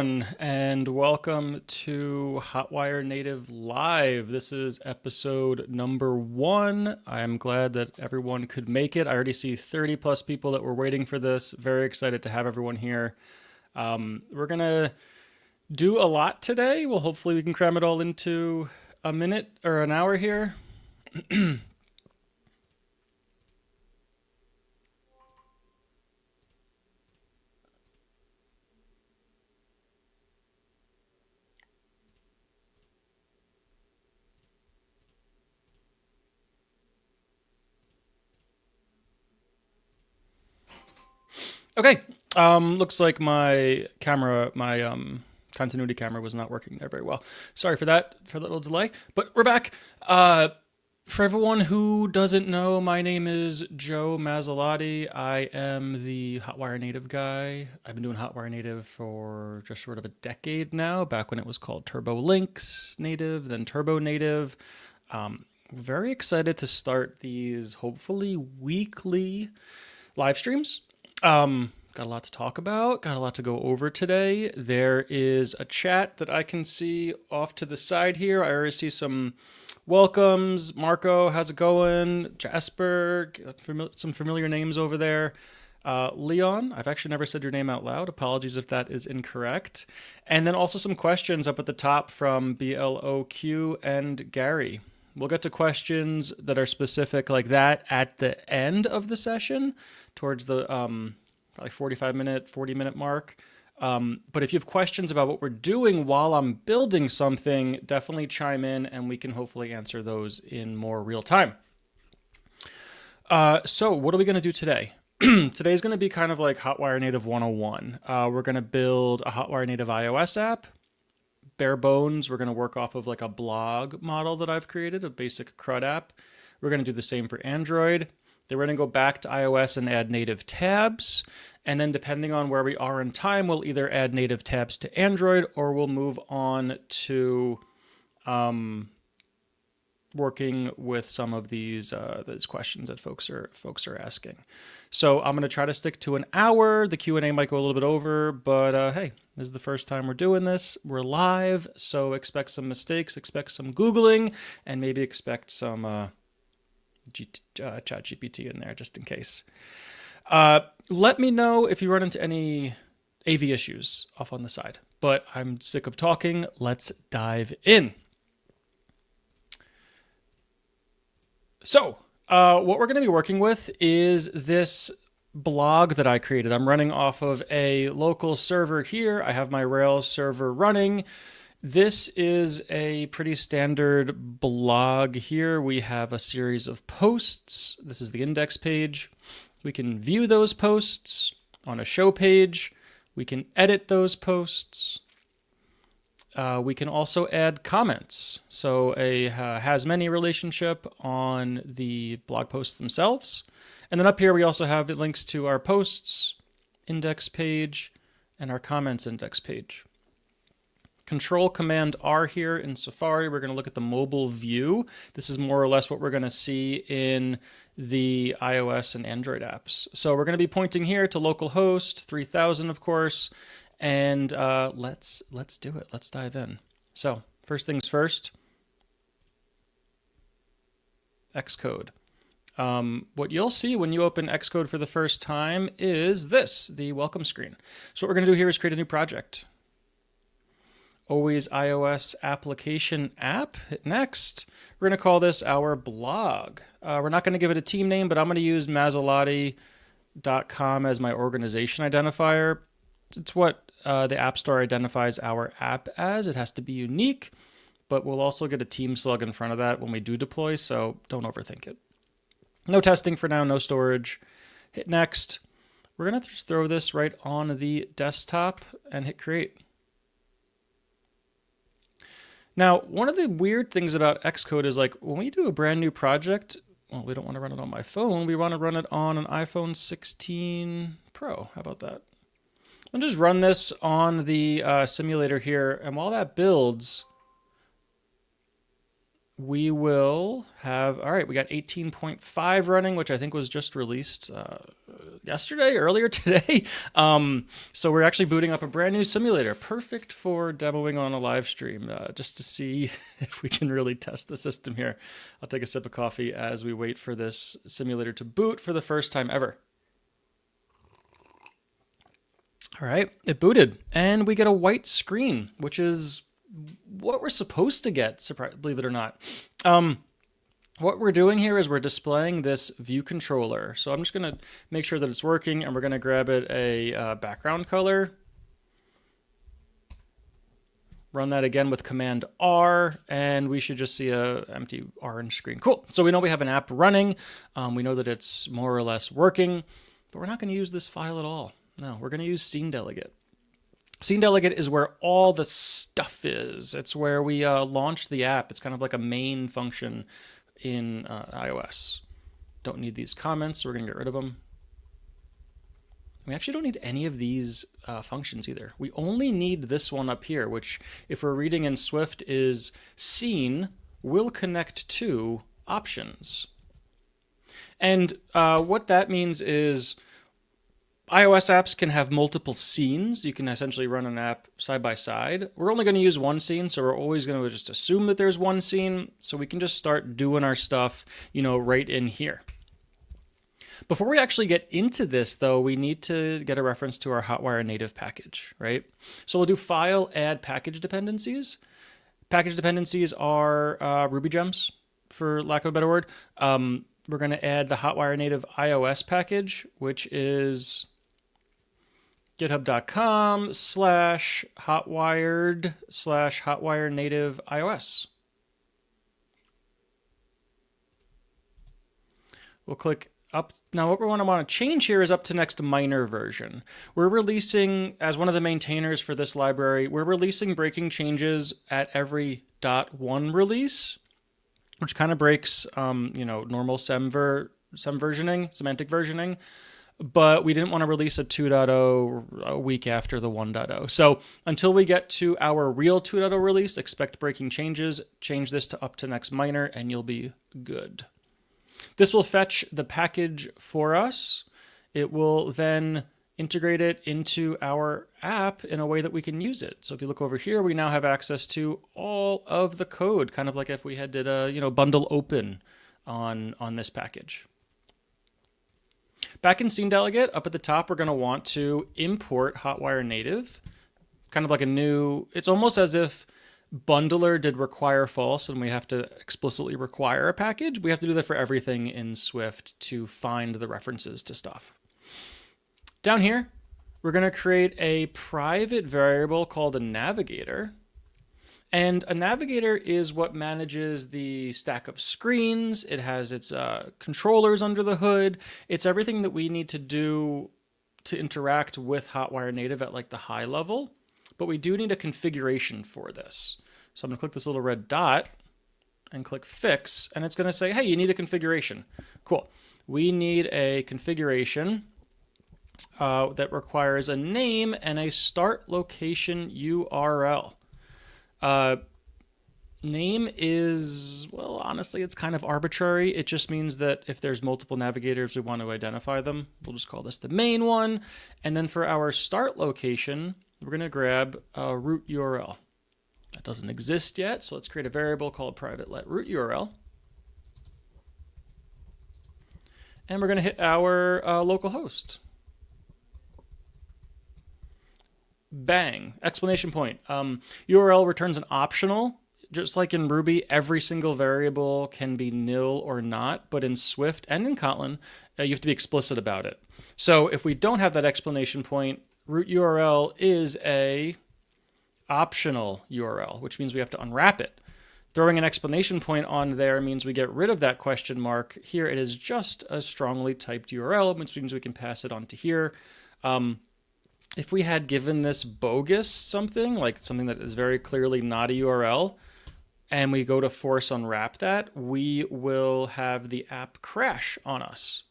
everyone, and welcome to Hotwire Native Live. This is episode number 1. I'm glad that everyone could make it. I already see 30 plus people that were waiting for this. Very excited to have everyone here. We're going to do a lot today. Well, hopefully we can cram it all into a minute or an hour here. Okay, looks like my camera, my continuity camera was not working there very well. Sorry for that, for the little delay, but we're back. For everyone who doesn't know, my name is Joe Mazzalotti. I am the Hotwire Native guy. I've been doing Hotwire Native for just short of a decade now, back when it was called Turbo Links Native, then Turbo Native. Very excited to start these hopefully weekly live streams. Got a lot to talk about, got a lot to go over today. There is a chat that I can see off to the side here. I already see some welcomes. Marco, how's it going? Jasper, some familiar names over there. Leon, I've actually never said your name out loud. Apologies if that is incorrect. And then also some questions up at the top from BLOQ and Gary. We'll get to questions that are specific like that at the end of the session, towards the probably 45-minute, 40-minute mark. But if you have questions about what we're doing while I'm building something, definitely chime in and we can hopefully answer those in more real time. So what are we going to do today? Today's going to be kind of like Hotwire Native 101. We're going to build a Hotwire Native iOS app. Bare bones, we're going to work off of like a blog model that I've created, a basic CRUD app. We're going to do the same for Android. Then we're going to go back to iOS and add native tabs. And then depending on where we are in time, we'll either add native tabs to Android or we'll move on to working with some of these questions that folks are asking. So I'm going to try to stick to an hour. The Q&A might go a little bit over, but hey, this is the first time we're doing this. We're live, so expect some mistakes, expect some Googling, and maybe expect some chat GPT in there just in case. Let me know if you run into any AV issues off on the side, but I'm sick of talking. Let's dive in. So what we're going to be working with is this blog that I created. I'm running off of a local server here. I have my Rails server running. This is a pretty standard blog here. We have a series of posts. This is the index page. We can view those posts on a show page. We can edit those posts. We can also add comments. So a has many relationship on the blog posts themselves. And then up here, we also have links to our posts index page and our comments index page. Control Command R here in Safari. We're going to look at the mobile view. This is more or less what we're going to see in the iOS and Android apps. So we're going to be pointing here to localhost 3000, of course. And let's do it. Let's dive in. So first things first, Xcode. What you'll see when you open Xcode for the first time is this, the welcome screen. So what we're going to do here is create a new project. Always iOS application app. Hit next. We're going to call this our blog. We're not going to give it a team name, but I'm going to use mazzalotti.com as my organization identifier. It's what the App Store identifies our app as. It has to be unique, but we'll also get a team slug in front of that when we do deploy, so don't overthink it. No testing for now, no storage. Hit next. We're going to just throw this right on the desktop and hit create. Now, one of the weird things about Xcode is like when we do a brand new project, well, we don't want to run it on my phone. We want to run it on an iPhone 16 Pro. How about that? I'll just run this on the simulator here. And while that builds, we will have, all right, we got 18.5 running, which I think was just released yesterday, earlier today. So we're actually booting up a brand new simulator, perfect for demoing on a live stream, just to see if we can really test the system here. I'll take a sip of coffee as we wait for this simulator to boot for the first time ever. All right, it booted, and we get a white screen, which is what we're supposed to get, believe it or not. What we're doing here is we're displaying this view controller. So I'm just going to make sure that it's working, and we're going to grab it a background color. Run that again with Command R, and we should just see a empty orange screen. Cool. So we know we have an app running. We know that it's more or less working, but we're not going to use this file at all. No, we're going to use Scene Delegate. Scene Delegate is where all the stuff is. It's where we launch the app. It's kind of like a main function in iOS. Don't need these comments, so we're going to get rid of them. We actually don't need any of these functions either. We only need this one up here, which, if we're reading in Swift, is scene will connect to options. And what that means is iOS apps can have multiple scenes. You can essentially run an app side by side. We're only going to use one scene, so we're always going to just assume that there's one scene, so we can just start doing our stuff, right in here. Before we actually get into this, though, we need to get a reference to our Hotwire native package, right? So we'll do file, add package dependencies. Package dependencies are Ruby gems, for lack of a better word. We're going to add the Hotwire native iOS package, which is github.com/hotwired/hotwire native iOS. We'll click up. Now what we want to change here is up to next minor version. We're releasing, as one of the maintainers for this library, we're releasing breaking changes at every .1 release, which kind of breaks, normal versioning, semantic versioning. But we didn't want to release a 2.0 a week after the 1.0. So until we get to our real 2.0 release, expect breaking changes, change this to up to next minor, and you'll be good. This will fetch the package for us. It will then integrate it into our app in a way that we can use it. So if you look over here, we now have access to all of the code, kind of like if we had did a bundle open on this package. Back in Scene Delegate, up at the top, we're going to want to import Hotwire native, kind of like a new, it's almost as if bundler did require false and we have to explicitly require a package. We have to do that for everything in Swift to find the references to stuff. Down here, we're going to create a private variable called a navigator. And a navigator is what manages the stack of screens. It has its controllers under the hood. It's everything that we need to do to interact with Hotwire native at like the high level. But we do need a configuration for this. So I'm going to click this little red dot and click fix. And it's going to say, hey, you need a configuration. Cool. We need a configuration that requires a name and a start location URL. Name is, well, honestly, it's kind of arbitrary. It just means that if there's multiple navigators, we want to identify them. We'll just call this the main one. And then for our start location, we're going to grab a root URL. That doesn't exist yet, so let's create a variable called private let root URL. And we're going to hit our local host. Bang, exclamation point. URL returns an optional. Just like in Ruby, every single variable can be nil or not, but in Swift and in Kotlin, you have to be explicit about it. So if we don't have that exclamation point, root URL is a optional URL, which means we have to unwrap it. Throwing an exclamation point on there means we get rid of that question mark. Here it is just a strongly typed URL, which means we can pass it on to here. If we had given this bogus something, like something that is very clearly not a URL, and we go to force unwrap that, we will have the app crash on us.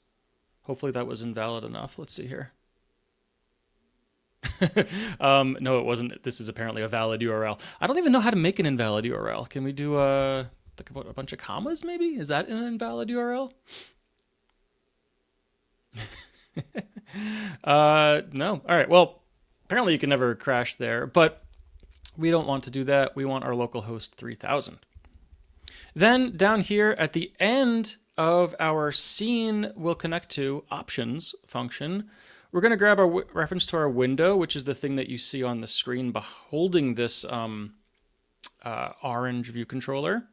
Hopefully that was invalid enough. Let's see here. No, it wasn't. This is apparently a valid URL. I don't even know how to make an invalid URL. Can we do think about a bunch of commas maybe? Is that an invalid URL? No. All right. Well, apparently you can never crash there, but we don't want to do that. We want our localhost 3000. Then down here at the end of our scene we'll connect to options function. We're going to grab our reference to our window, which is the thing that you see on the screen holding this orange view controller.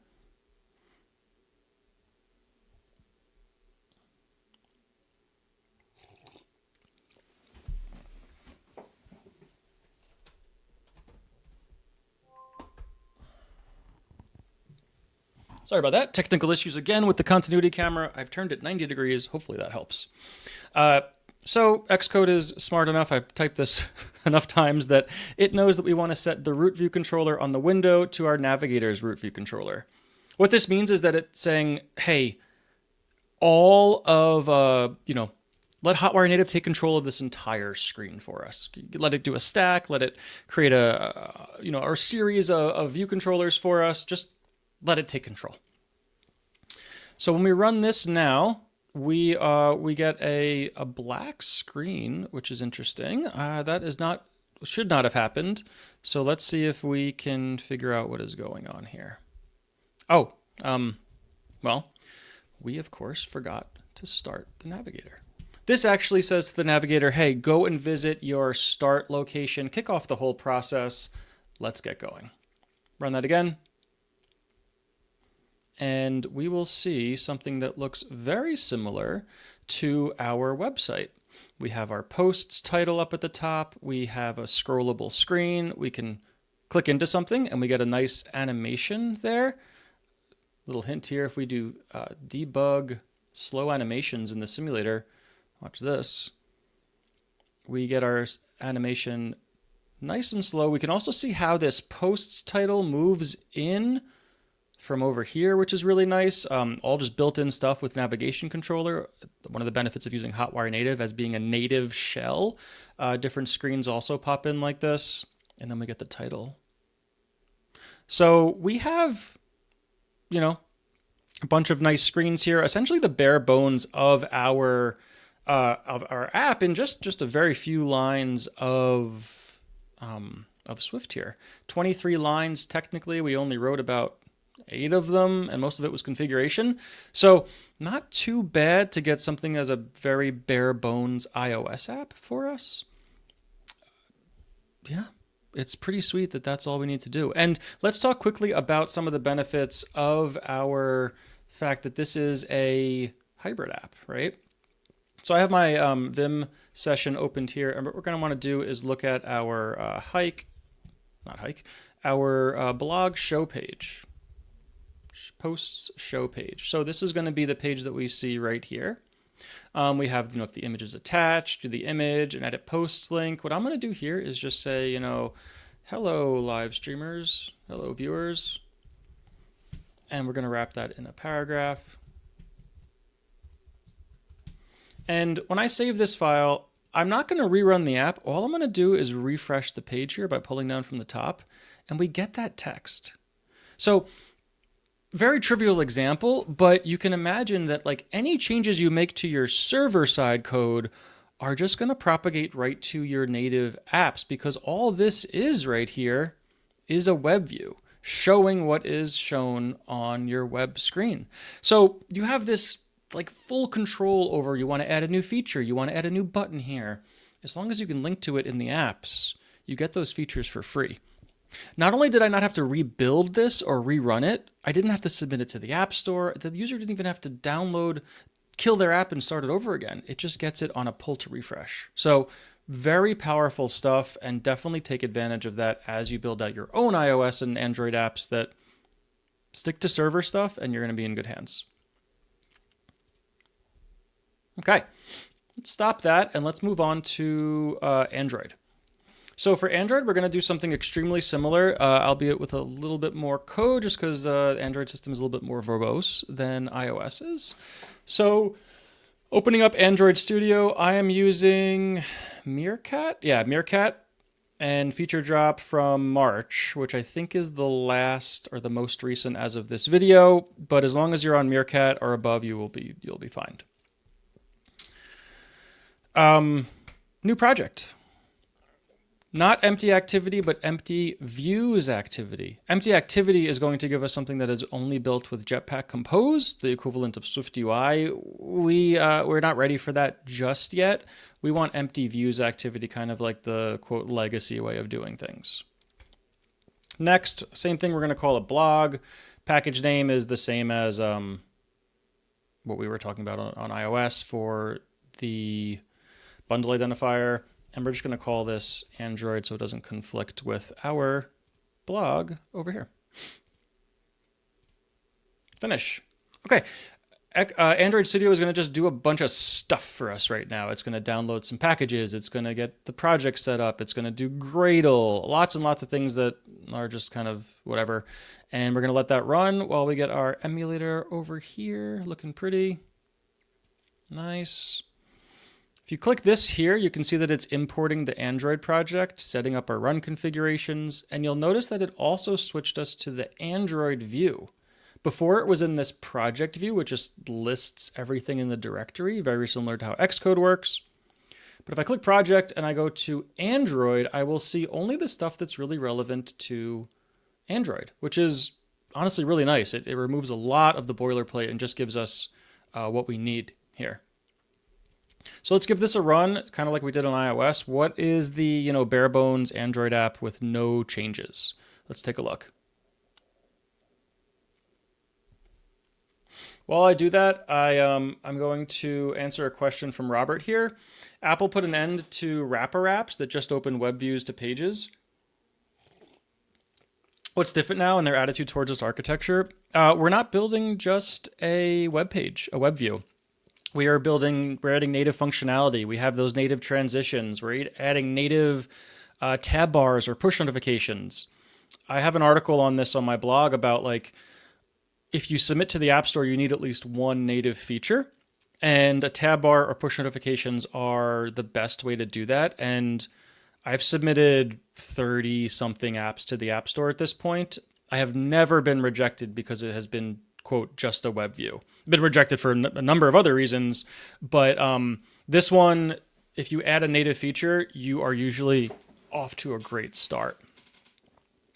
Sorry about that. Technical issues again with the continuity camera. I've turned it 90 degrees. Hopefully that helps. So Xcode is smart enough. I've typed this enough times that it knows that we want to set the root view controller on the window to our navigator's root view controller. What this means is that it's saying, hey, all of, let Hotwire Native take control of this entire screen for us. Let it do a stack. Let it create a series of view controllers for us. Just let it take control. So when we run this now, we get a black screen, which is interesting. That should not have happened. So let's see if we can figure out what is going on here. Oh, well, we of course forgot to start the navigator. This actually says to the navigator, hey, go and visit your start location, kick off the whole process. Let's get going. Run that again. And we will see something that looks very similar to our website. We have our posts title up at the top. We have a scrollable screen. We can click into something and we get a nice animation there. Little hint here, if we do debug slow animations in the simulator, watch this. We get our animation nice and slow. We can also see how this posts title moves in from over here, which is really nice. All just built-in stuff with navigation controller. One of the benefits of using Hotwire Native as being a native shell. Different screens also pop in like this, and then we get the title. So we have, a bunch of nice screens here. Essentially the bare bones of our app in just a very few lines of Swift here. 23 lines technically. We only wrote about 8 of them, and most of it was configuration. So not too bad to get something as a very bare bones iOS app for us. Yeah, it's pretty sweet that that's all we need to do. And let's talk quickly about some of the benefits of our fact that this is a hybrid app, right? So I have my Vim session opened here, and what we're going to want to do is look at our our blog show page. Posts show page. So this is going to be the page that we see right here. We have, if the image is attached to the image and edit post link. What I'm going to do here is just say, hello live streamers, hello viewers. And we're going to wrap that in a paragraph. And when I save this file, I'm not going to rerun the app. All I'm going to do is refresh the page here by pulling down from the top, and we get that text. So very trivial example, but you can imagine that any changes you make to your server-side code are just going to propagate right to your native apps, because all this is right here is a web view showing what is shown on your web screen. So you have this full control over, you want to add a new feature, you want to add a new button here. As long as you can link to it in the apps, you get those features for free. Not only did I not have to rebuild this or rerun it, I didn't have to submit it to the App Store. The user didn't even have to kill their app and start it over again. It just gets it on a pull to refresh. So very powerful stuff, and definitely take advantage of that as you build out your own iOS and Android apps that stick to server stuff, and you're going to be in good hands. Okay, let's stop that and let's move on to Android. So for Android, we're going to do something extremely similar, albeit with a little bit more code, just because the Android system is a little bit more verbose than iOS is. So opening up Android Studio, I am using Meerkat. Yeah, Meerkat, and feature drop from March, which I think is the last or the most recent as of this video. But as long as you're on Meerkat or above, you'll be fine. New project. Not empty activity, but empty views activity. Empty activity is going to give us something that is only built with Jetpack Compose, the equivalent of Swift UI. We're not ready for that just yet. We want empty views activity, kind of like the quote legacy way of doing things. Next, same thing, we're going to call it blog. Package name is the same as what we were talking about on iOS for the bundle identifier. And we're just going to call this Android so it doesn't conflict with our blog over here. Finish. Okay. Android Studio is going to just do a bunch of stuff for us right now. It's going to download some packages. It's going to get the project set up. It's going to do Gradle. Lots and lots of things that are just kind of whatever. And we're going to let that run while we get our emulator over here looking pretty nice. If you click this here, you can see that it's importing the Android project, setting up our run configurations, and you'll notice that it also switched us to the Android view. Before it was in this project view, which just lists everything in the directory, very similar to how Xcode works. But if I click project and I go to Android, I will see only the stuff that's really relevant to Android, which is honestly really nice. It removes a lot of the boilerplate and just gives us what we need here. So let's give this a run, kind of like we did on iOS. What is the bare bones Android app with no changes? Let's take a look. While I do that, I'm going to answer a question from Robert here. Apple put an end to wrapper apps that just open web views to pages. What's different now in their attitude towards this architecture? We're not building just a web page, a web view. We're adding native functionality. We have those native transitions. We're adding native tab bars or push notifications. I have an article on this on my blog about if you submit to the App Store, you need at least one native feature, and a tab bar or push notifications are the best way to do that. And I've submitted 30 something apps to the App Store at this point. I have never been rejected because it has been, quote, just a web view. Been rejected for a number of other reasons, but this one, if you add a native feature, you are usually off to a great start.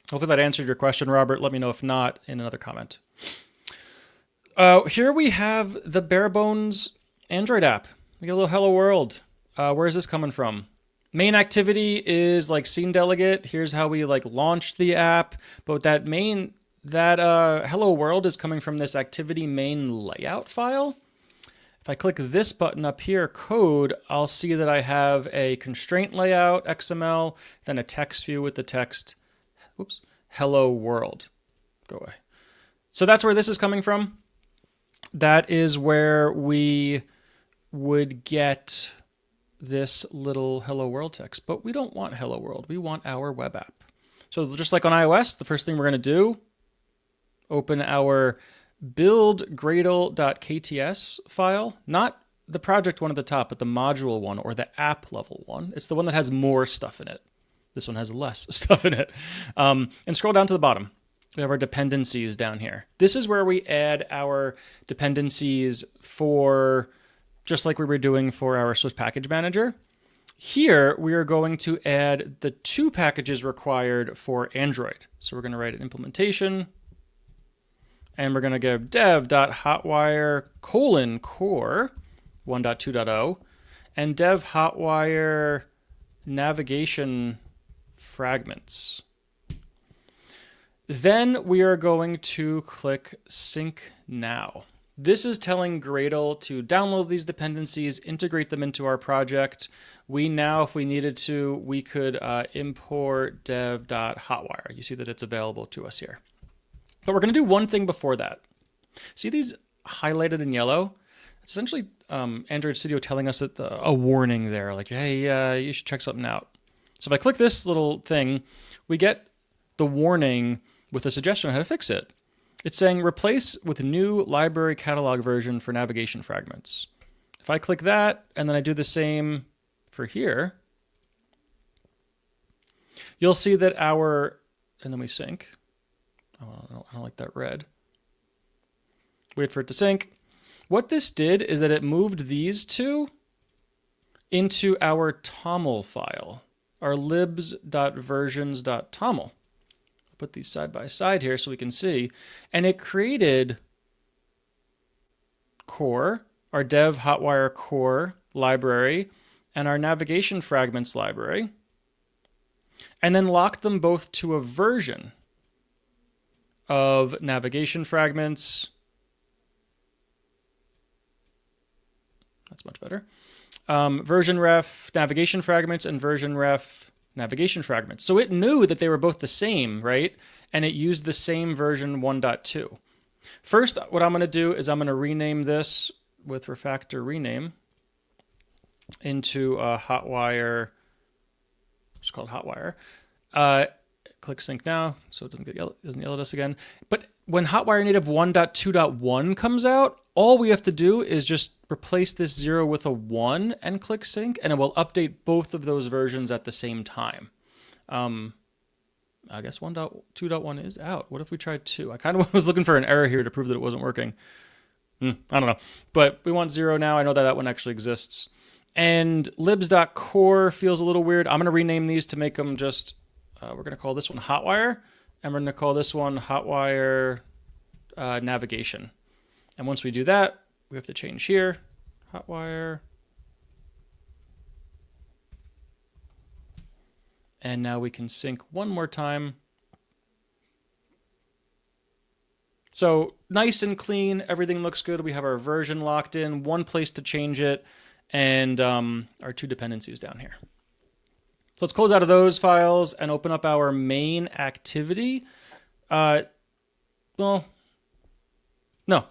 Hopefully that answered your question, Robert. Let me know if not in another comment. Here we have the bare bones Android app. We get a little hello world. Where is this coming from? Main activity is scene delegate. Here's how we launched the app, but that hello world is coming from this activity main layout file. If I click this button up here, code, I'll see that I have a constraint layout, XML, then a text view with the text, hello world. Go away. So that's where this is coming from. That is where we would get this little hello world text, but we don't want hello world. We want our web app. So just like on iOS, the first thing we're going to do, open our build gradle.kts file, not the project one at the top, but the module one or the app level one. It's the one that has more stuff in it. This one has less stuff in it. And scroll down to the bottom. We have our dependencies down here. This is where we add our dependencies for, just like we were doing for our Swift package manager. Here, we are going to add the 2 packages required for Android. So we're going to write an implementation, and we're going to give dev.hotwire core 1.2.0 and dev hotwire navigation fragments. Then we are going to click sync now. This is telling Gradle to download these dependencies, integrate them into our project. We now, if we needed to, we could import dev.hotwire. You see that it's available to us here. But we're going to do one thing before that. See these highlighted in yellow? It's essentially Android Studio telling us that a warning there, hey, you should check something out. So if I click this little thing, we get the warning with a suggestion on how to fix it. It's saying replace with new library catalog version for navigation fragments. If I click that and then I do the same for here, you'll see that and then we sync. Oh, I don't like that red. Wait for it to sync. What this did is that it moved these two into our toml file, our libs.versions.toml. Put these side by side here so we can see. And it created core, our dev Hotwire core library, and our navigation fragments library, and then locked them both to a version of navigation fragments. That's much better. Version ref navigation fragments and version ref navigation fragments. So it knew that they were both the same, right? And it used the same version 1.2. First, what I'm going to do is I'm going to rename this with refactor rename into a Hotwire. It's called Hotwire. Click sync now, so it doesn't yell at us again. But when Hotwire native 1.2.1 comes out, all we have to do is just replace this 0 with a 1 and click sync, and it will update both of those versions at the same time. I guess 1.2.1 is out. What if we tried 2? I kind of was looking for an error here to prove that it wasn't working. I don't know. But we want 0 now. I know that that one actually exists. And libs.core feels a little weird. I'm going to rename these to make them just, we're going to call this one Hotwire, and we're going to call this one Hotwire navigation. And once we do that, we have to change here, Hotwire. And now we can sync one more time. So nice and clean, everything looks good. We have our version locked in, one place to change it, and our 2 dependencies down here. So let's close out of those files and open up our main activity. Well, no.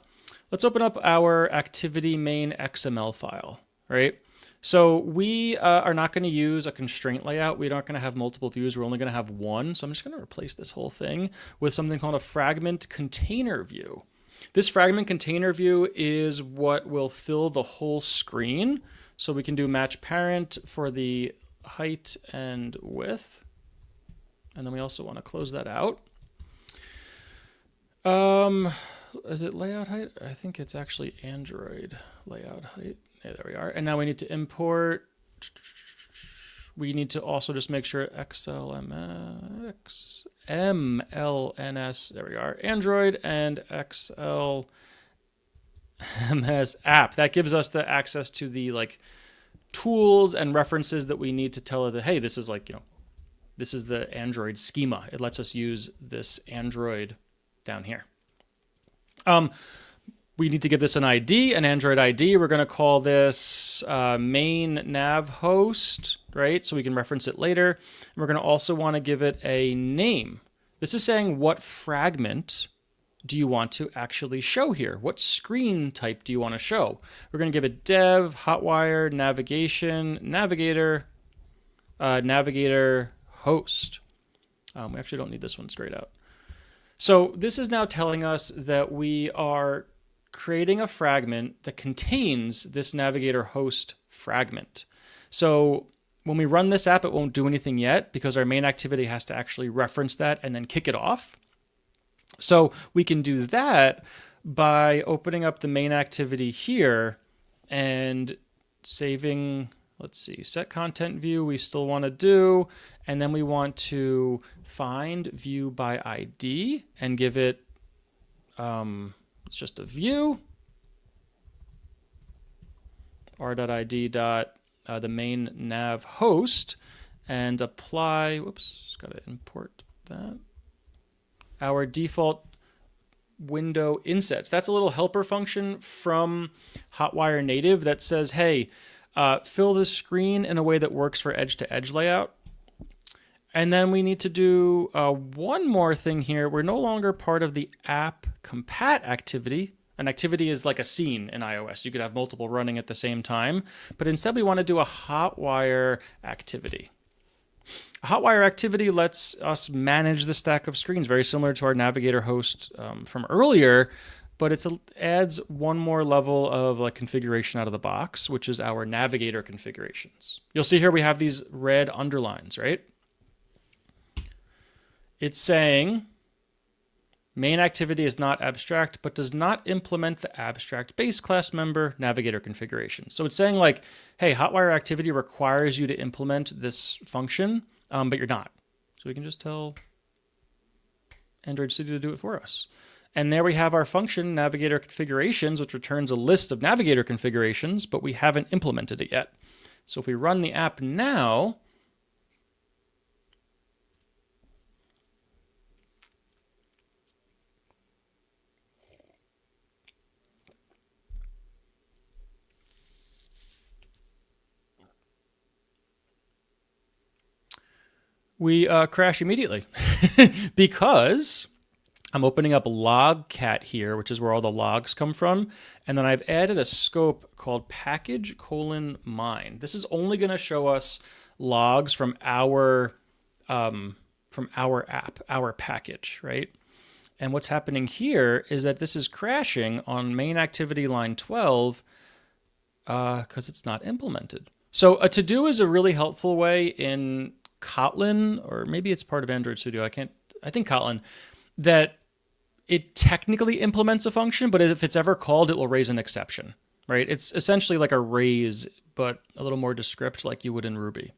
Let's open up our activity main XML file, right? So we are not going to use a constraint layout. We're not going to have multiple views. We're only going to have one. So I'm just going to replace this whole thing with something called a fragment container view. This fragment container view is what will fill the whole screen. So we can do match parent for the height and width. And then we also want to close that out. Is it layout height? I think it's actually Android layout height. Yeah, there we are. And now we need to import. We need to also just make sure XMLNS, there we are, Android and XLMS app. That gives us the access to the like tools and references that we need to tell it that, hey, this is like, you know, this is the Android schema. It lets us use this Android down here. We need to give this an ID, an Android ID. We're going to call this main nav host, right? So we can reference it later. And we're going to also want to give it a name. This is saying what fragment do you want to actually show here? What screen type do you want to show? We're going to give it dev, Hotwire, navigation, navigator, navigator host. We actually don't need this one straight out. So this is now telling us that we are creating a fragment that contains this navigator host fragment. So when we run this app, it won't do anything yet because our main activity has to actually reference that and then kick it off. So we can do that by opening up the main activity here and saving, let's see, set content view we still want to do. And then we want to find view by ID and give it, it's just a view, r.id. The main nav host, and apply, whoops, got to import that, our default window insets. That's a little helper function from Hotwire native that says, hey, fill this screen in a way that works for edge-to-edge layout. And then we need to do one more thing here. We're no longer part of the app compat activity. An activity is like a scene in iOS. You could have multiple running at the same time. But instead, we want to do a Hotwire activity. A Hotwire activity lets us manage the stack of screens, very similar to our navigator host from earlier. But it adds one more level of like configuration out of the box, which is our navigator configurations. You'll see here we have these red underlines, right? It's saying Main activity is not abstract, but does not implement the abstract base class member navigator configuration. So it's saying like, hey, Hotwire activity requires you to implement this function, but you're not. So we can just tell Android Studio to do it for us. And there we have our function navigator configurations, which returns a list of navigator configurations, but we haven't implemented it yet. So if we run the app now, we crash immediately because I'm opening up logcat here, which is where all the logs come from. And then I've added a scope called package::mine. This is only going to show us logs from our app, our package, right? And what's happening here is that this is crashing on main activity line 12 because it's not implemented. So a to-do is a really helpful way in Kotlin, or maybe it's part of Android Studio. I think Kotlin, that it technically implements a function, but if it's ever called, it will raise an exception, right? It's essentially like a raise, but a little more descript like you would in Ruby.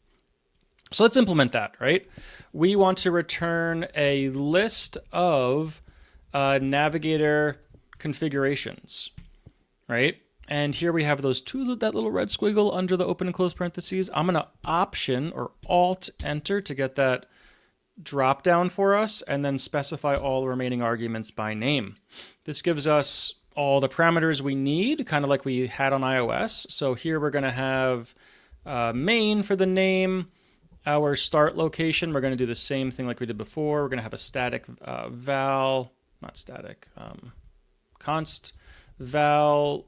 So let's implement that, right? We want to return a list of navigator configurations, right? And here we have those two, that little red squiggle under the open and close parentheses. I'm going to Option or Alt Enter to get that drop down for us, and then specify all the remaining arguments by name. This gives us all the parameters we need, kind of like we had on iOS. So here we're going to have main for the name, our start location. We're going to do the same thing like we did before. We're going to have a static const val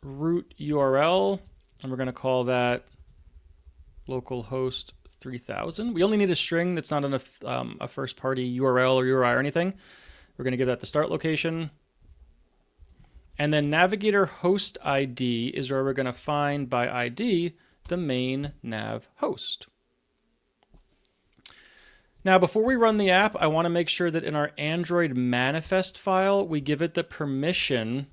root URL, and we're going to call that localhost 3000. We only need a string that's not a first party URL or URI or anything. We're going to give that the start location. And then navigator host ID is where we're going to find by ID the main nav host. Now, before we run the app, I want to make sure that in our Android manifest file, we give it the permission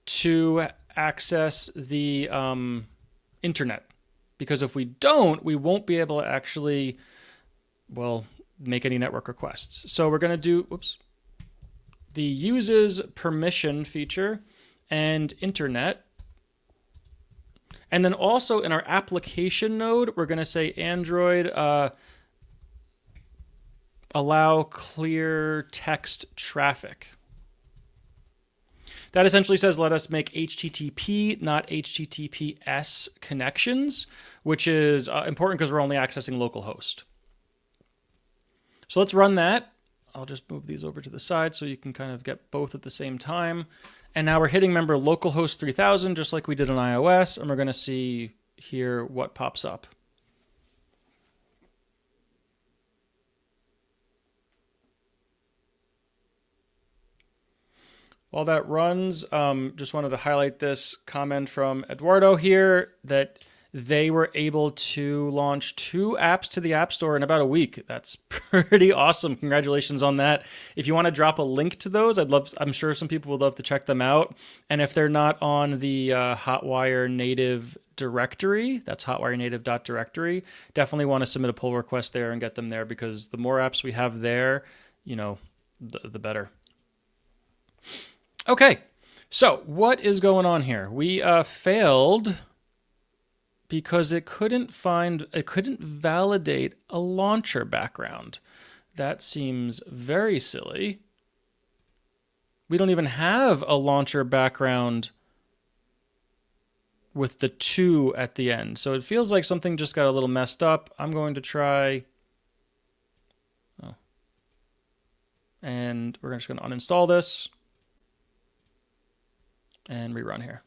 to access the internet. Because if we don't, we won't be able to actually, well, make any network requests. So we're going to do, the uses permission feature and internet. And then also in our application node, we're going to say Android allow clear text traffic. That essentially says let us make HTTP, not HTTPS connections, which is important because we're only accessing localhost. So let's run that. I'll just move these over to the side so you can kind of get both at the same time. And now we're hitting, remember, localhost 3000, just like we did on iOS, and we're going to see here what pops up. While that runs, just wanted to highlight this comment from Eduardo here that they were able to launch 2 apps to the App Store in about a week. That's pretty awesome. Congratulations on that. If you want to drop a link to those, I'm sure some people would love to check them out. And if they're not on the Hotwire native directory, that's hotwirenative.directory, definitely want to submit a pull request there and get them there, because the more apps we have there, the better. Okay, so what is going on here? We failed because it couldn't validate a launcher background. That seems very silly. We don't even have a launcher background with the 2 at the end. So it feels like something just got a little messed up. I'm going to try, and we're just going to uninstall this and rerun here.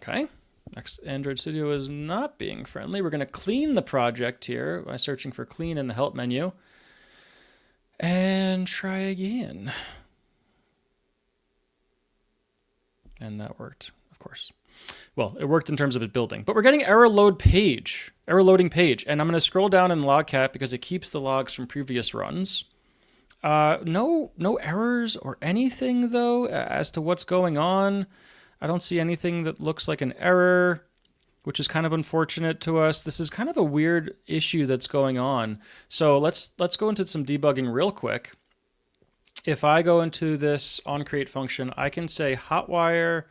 Okay, next, Android Studio is not being friendly. We're going to clean the project here by searching for clean in the help menu and try again. And that worked. Of course. Well, it worked in terms of it building, but we're getting error loading page, and I'm going to scroll down in logcat because it keeps the logs from previous runs. No errors or anything though as to what's going on. I don't see anything that looks like an error, which is kind of unfortunate to us. This is kind of a weird issue that's going on. So let's go into some debugging real quick. If I go into this onCreate function, I can say hotwire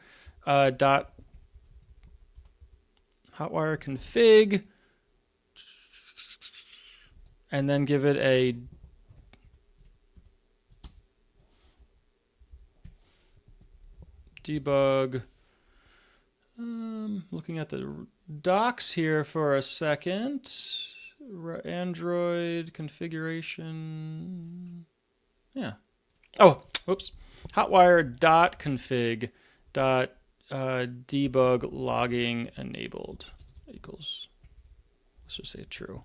config, and then give it a debug. Looking at the docs here for a second. Android configuration. Yeah. Oh, whoops. Hotwire.config debug logging enabled equals, let's just say true.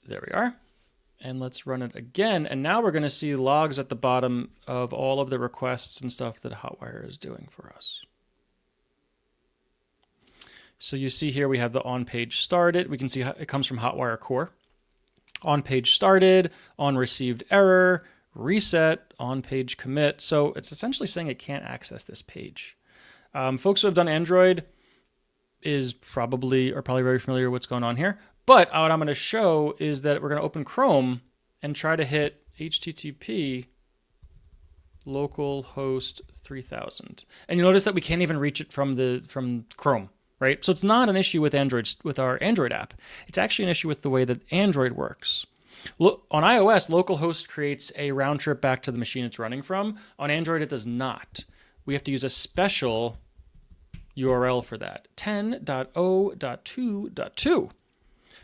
There we are. And let's run it again. And now we're going to see logs at the bottom of all of the requests and stuff that Hotwire is doing for us. So you see here we have the on page started. We can see it comes from Hotwire core. On page started, on received error, reset, on page commit. So it's essentially saying it can't access this page. Folks who have done Android are probably very familiar with what's going on here. But what I'm going to show is that we're going to open Chrome and try to hit HTTP localhost 3000. And you notice that we can't even reach it from Chrome, right? So it's not an issue with our Android app. It's actually an issue with the way that Android works. On iOS, localhost creates a round trip back to the machine it's running from. On Android, it does not. We have to use a special URL for that, 10.0.2.2.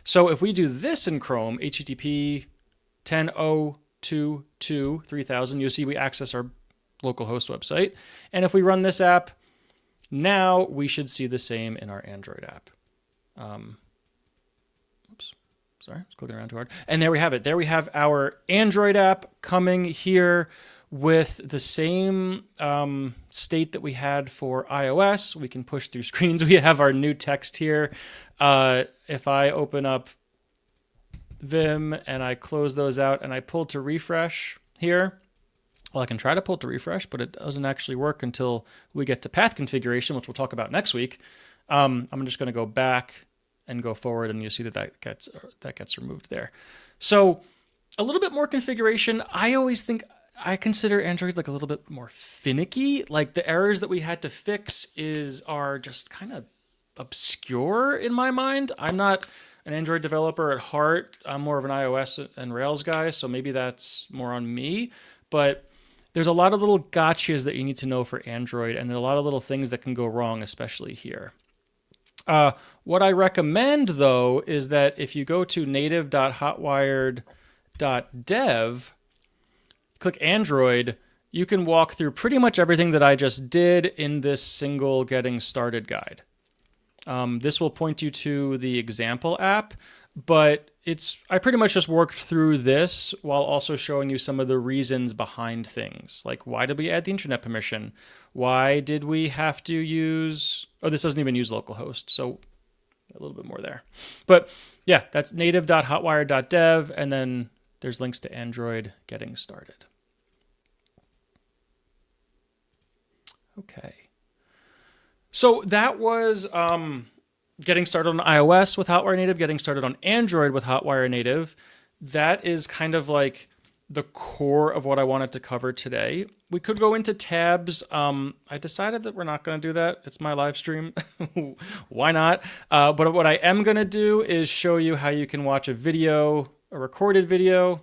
So if we do this in Chrome, HTTP 10.0.2.2.3000, you'll see we access our localhost website. And if we run this app, now we should see the same in our Android app. Oops, sorry, I was clicking around too hard. And there we have it. There we have our Android app coming here with the same state that we had for iOS. We can push through screens. We have our new text here. If I open up Vim and I close those out and I pull to refresh here, well, I can try to pull to refresh, but it doesn't actually work until we get to path configuration, which we'll talk about next week. I'm just going to go back and go forward, and you'll see that gets removed there. So a little bit more configuration. I consider Android like a little bit more finicky. Like the errors that we had to fix are just kind of obscure in my mind. I'm not an Android developer at heart. I'm more of an iOS and Rails guy, so maybe that's more on me. But there's a lot of little gotchas that you need to know for Android, and there are a lot of little things that can go wrong, especially here. What I recommend, though, is that if you go to native.hotwired.dev, click Android, you can walk through pretty much everything that I just did in this single getting started guide. This will point you to the example app, but I pretty much just worked through this while also showing you some of the reasons behind things. Like, why did we add the internet permission? Why did we have to use, this doesn't even use localhost, so a little bit more there. But yeah, that's native.hotwire.dev, and then there's links to Android getting started. Okay. So that was getting started on iOS with Hotwire Native, getting started on Android with Hotwire Native. That is kind of like the core of what I wanted to cover today. We could go into tabs. I decided that we're not going to do that. It's my live stream. Why not? But what I am going to do is show you how you can watch a recorded video.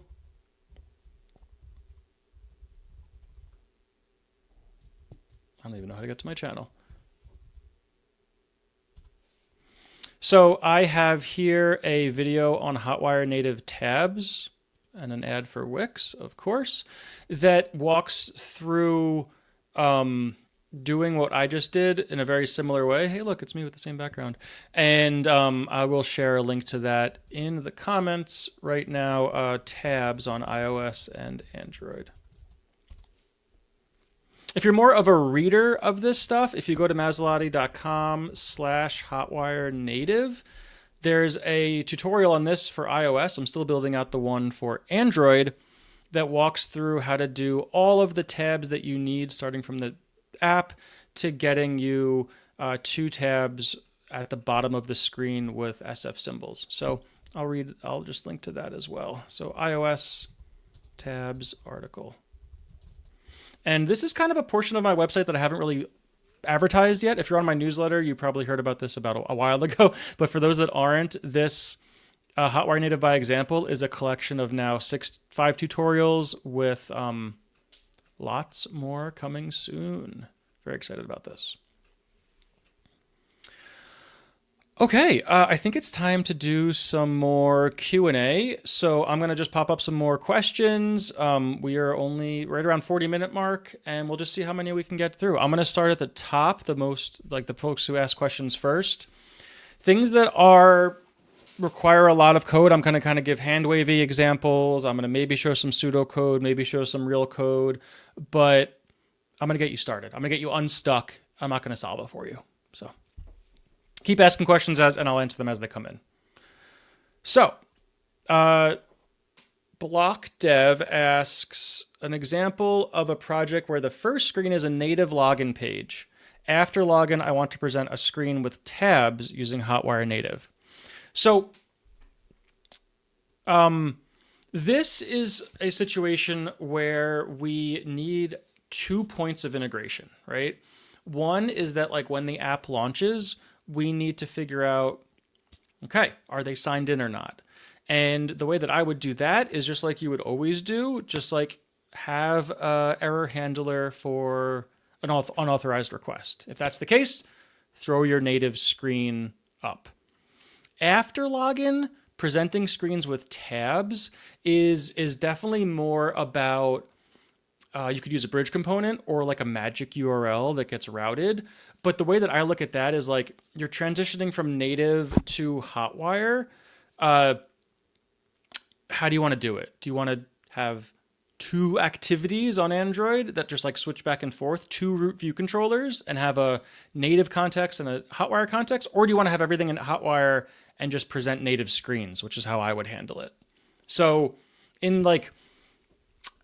I don't even know how to get to my channel. So I have here a video on Hotwire Native tabs and an ad for Wix, of course, that walks through doing what I just did in a very similar way. Hey, look, it's me with the same background. And I will share a link to that in the comments right now, tabs on iOS and Android. If you're more of a reader of this stuff, if you go to Maslotti.com/Hotwire native, there's a tutorial on this for iOS. I'm still building out the one for Android that walks through how to do all of the tabs that you need, starting from the app to getting you 2 tabs at the bottom of the screen with SF symbols. So I'll just link to that as well. So iOS tabs article. And this is kind of a portion of my website that I haven't really advertised yet. If you're on my newsletter, you probably heard about this about a while ago. But for those that aren't, this Hotwire Native by Example is a collection of now 5 tutorials with lots more coming soon. Very excited about this. Okay, I think it's time to do some more Q&A. So I'm going to just pop up some more questions. We are only right around 40-minute mark, and we'll just see how many we can get through. I'm going to start at the top, the folks who ask questions first. Things that require a lot of code, I'm going to kind of give hand-wavy examples. I'm going to maybe show some pseudocode, maybe show some real code, but I'm going to get you started. I'm going to get you unstuck. I'm not going to solve it for you. So keep asking questions and I'll answer them as they come in. So, Block Dev asks an example of a project where the first screen is a native login page. After login, I want to present a screen with tabs using Hotwire Native. So, this is a situation where we need 2 points of integration, right? One is that like when the app launches, we need to figure out, okay, are they signed in or not? And the way that I would do that is just like you would always do, just like have an error handler for an unauthorized request. If that's the case, throw your native screen up. After login, presenting screens with tabs is definitely more about, you could use a bridge component or like a magic URL that gets routed. But the way that I look at that is like you're transitioning from native to Hotwire. How do you want to do it? Do you want to have 2 activities on Android that just like switch back and forth, 2 root view controllers, and have a native context and a Hotwire context? Or do you want to have everything in Hotwire and just present native screens, which is how I would handle it? So in like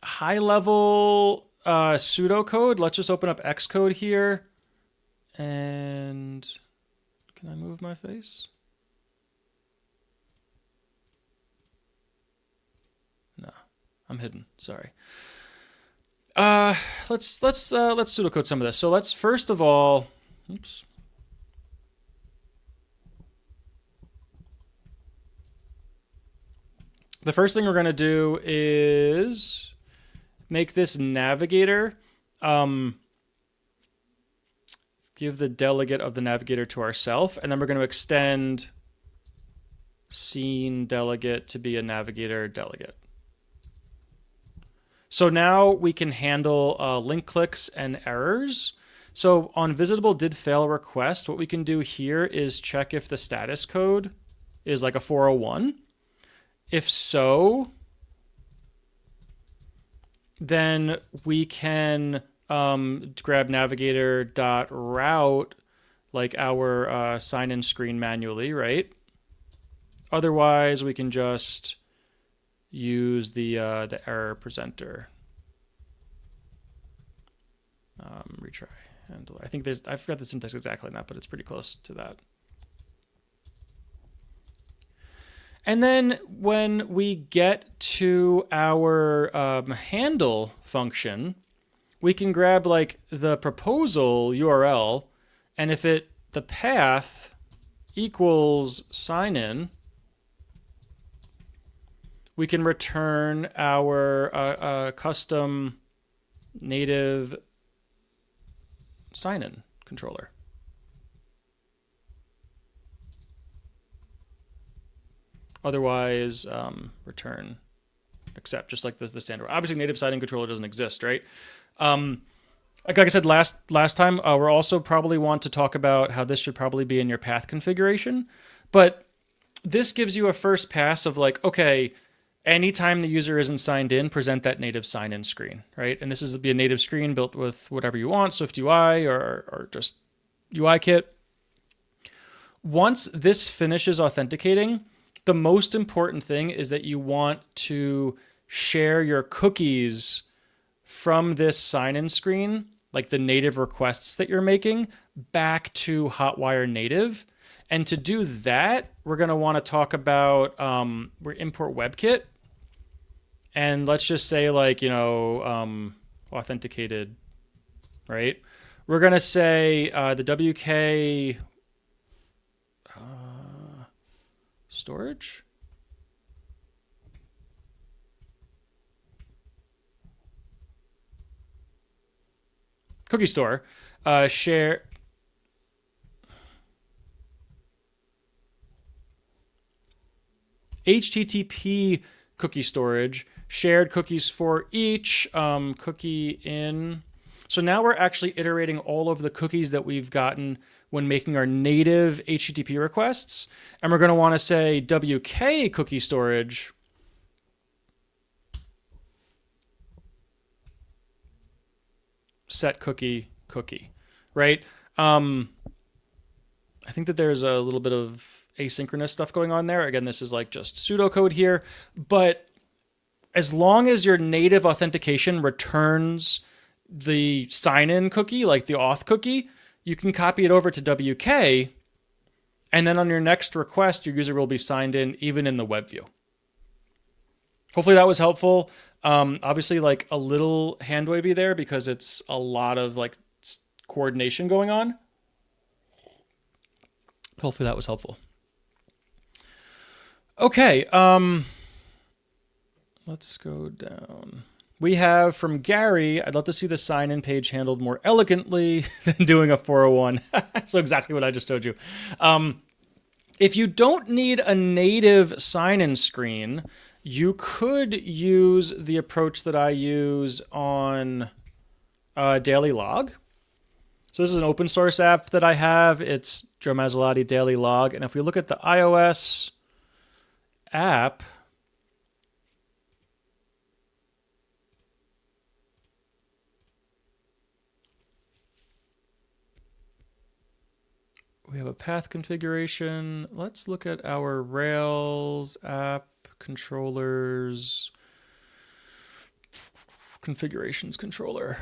high level pseudocode, let's just open up Xcode here. And can I move my face? No, I'm hidden. Sorry. Let's pseudocode some of this. So let's first of all, oops. The first thing we're going to do is make this navigator. Give the delegate of the navigator to ourself, and then we're going to extend scene delegate to be a navigator delegate. So now we can handle link clicks and errors. So on visitable did fail request, what we can do here is check if the status code is like a 401. If so, then we can grab navigator.route like our sign-in screen manually, right? Otherwise, we can just use the error presenter. Retry handler. I think I forgot the syntax exactly on that, but it's pretty close to that. And then when we get to our handle function, we can grab like the proposal URL, and if the path equals sign in, we can return our custom native sign in controller. Otherwise, return accept, just like the standard. Obviously, native sign in controller doesn't exist, right? Like I said last time, we're also probably want to talk about how this should probably be in your path configuration. But this gives you a first pass of like, okay, anytime the user isn't signed in, present that native sign-in screen, right? And this is be a native screen built with whatever you want, Swift UI or just UI kit. Once this finishes authenticating, the most important thing is that you want to share your cookies from this sign-in screen, like the native requests that you're making, back to Hotwire native. And to do that, we're going to want to talk about we're import WebKit. And let's just say like, authenticated, right? We're going to say the WK storage. Cookie store, share. HTTP cookie storage, shared cookies for each cookie in. So now we're actually iterating all of the cookies that we've gotten when making our native HTTP requests. And we're going to want to say WK cookie storage set cookie, right? I think that there's a little bit of asynchronous stuff going on there. Again, this is like just pseudocode here, but as long as your native authentication returns the sign-in cookie, like the auth cookie, you can copy it over to WK, and then on your next request, your user will be signed in even in the web view. Hopefully that was helpful. Obviously, like a little hand wavy there because it's a lot of like coordination going on. Hopefully that was helpful. Okay, let's go down. We have from Gary, I'd love to see the sign-in page handled more elegantly than doing a 401. So exactly what I just told you. If you don't need a native sign-in screen, you could use the approach that I use on Daily Log. So this is an open source app that I have. It's Joe Mazzolati Daily Log. And if we look at the iOS app, we have a path configuration. Let's look at our Rails app controllers, configurations controller.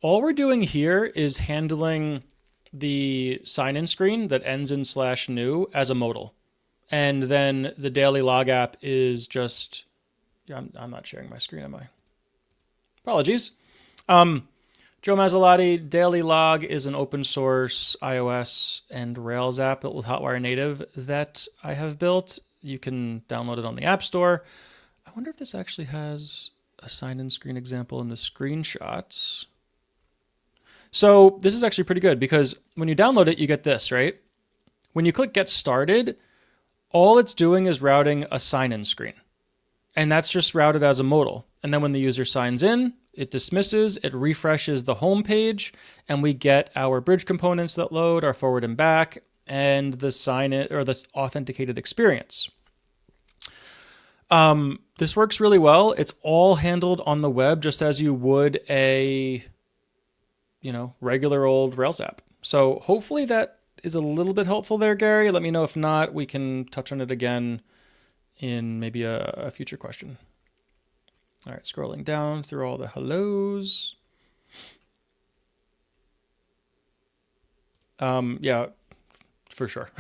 All we're doing here is handling the sign-in screen that ends in /new as a modal. And then the Daily Log app is just, yeah, I'm not sharing my screen, am I? Apologies. Joe Mazzolati Daily Log is an open source iOS and Rails app built with Hotwire Native that I have built. You can download it on the App Store. I wonder if this actually has a sign-in screen example in the screenshots. So this is actually pretty good because when you download it, you get this, right? When you click Get Started, all it's doing is routing a sign-in screen. And that's just routed as a modal. And then when the user signs in, it dismisses, it refreshes the home page, and we get our bridge components that load, our forward and back, and the sign-in or the authenticated experience. This works really well. It's all handled on the web just as you would a, regular old Rails app. So hopefully that is a little bit helpful there, Gary. Let me know if not. We can touch on it again in maybe a future question. All right, scrolling down through all the hellos. Yeah, for sure.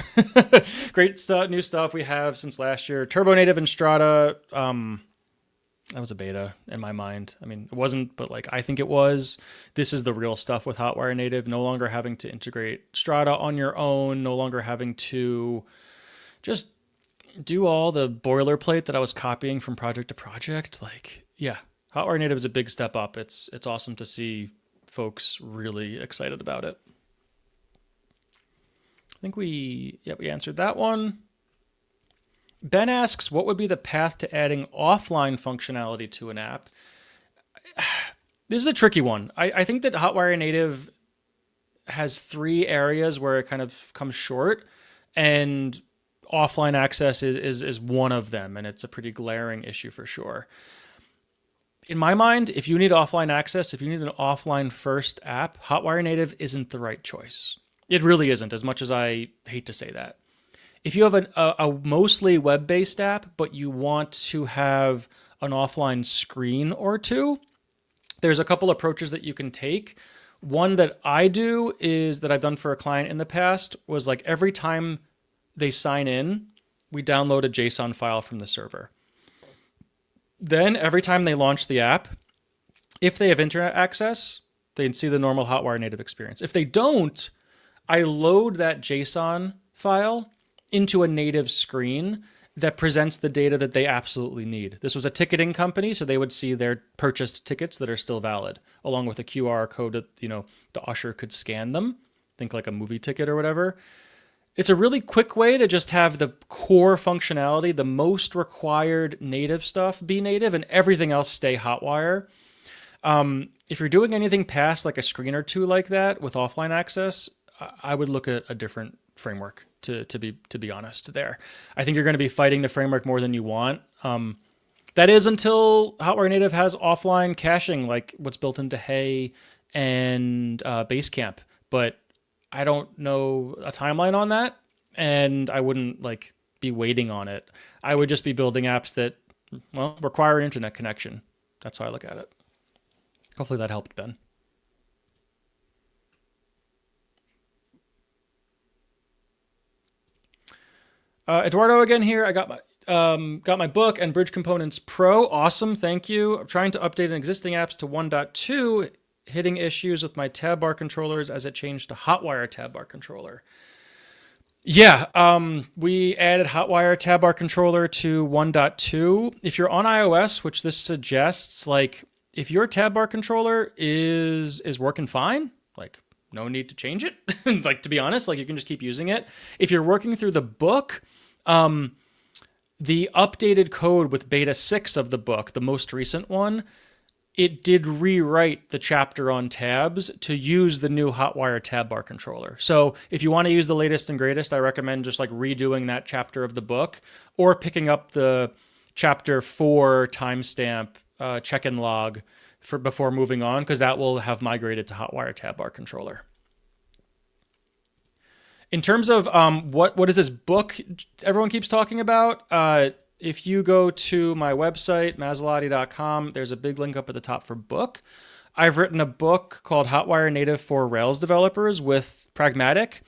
Great stuff, new stuff we have since last year. Turbo Native and Strata. That was a beta in my mind. I mean, it wasn't, but I think it was. This is the real stuff with Hotwire Native. No longer having to integrate Strata on your own. No longer having to just do all the boilerplate that I was copying from project to project. Yeah, Hotwire Native is a big step up. It's awesome to see folks really excited about it. I think we answered that one. Ben asks, what would be the path to adding offline functionality to an app? This is a tricky one. I think that Hotwire Native has 3 areas where it kind of comes short, and offline access is one of them, and it's a pretty glaring issue for sure. In my mind, if you need offline access, if you need an offline first app, Hotwire Native isn't the right choice. It really isn't, as much as I hate to say that. If you have a mostly web-based app, but you want to have an offline screen or two, there's a couple approaches that you can take. One that I do is that I've done for a client in the past was like every time they sign in, we download a JSON file from the server. Then every time they launch the app, if they have internet access, they can see the normal Hotwire Native experience. If they don't, I load that JSON file into a native screen that presents the data that they absolutely need. This was a ticketing company, so they would see their purchased tickets that are still valid, along with a QR code that, the usher could scan them. Think like a movie ticket or whatever. It's a really quick way to just have the core functionality, the most required native stuff be native and everything else stay Hotwire. If you're doing anything past like a screen or two like that with offline access, I would look at a different framework to be honest there. I think you're going to be fighting the framework more than you want. That is until Hotwire Native has offline caching like what's built into Hey and Basecamp. But I don't know a timeline on that, and I wouldn't be waiting on it. I would just be building apps that, require an internet connection. That's how I look at it. Hopefully that helped, Ben. Eduardo again here. I got my book and Bridge Components Pro. Awesome, thank you. I'm trying to update an existing apps to 1.2. Hitting issues with my tab bar controllers as it changed to Hotwire tab bar controller. Yeah, we added Hotwire tab bar controller to 1.2. If you're on iOS, which this suggests, if your tab bar controller is working fine, no need to change it. To be honest, you can just keep using it. If you're working through the book, the updated code with beta 6 of the book, the most recent one, it did rewrite the chapter on tabs to use the new Hotwire tab bar controller. So if you want to use the latest and greatest, I recommend just redoing that chapter of the book or picking up the chapter 4 timestamp check-in log before moving on, because that will have migrated to Hotwire tab bar controller. In terms of what is this book everyone keeps talking about? If you go to my website, Mazzalotti.com, there's a big link up at the top for book. I've written a book called Hotwire Native for Rails Developers with Pragmatic.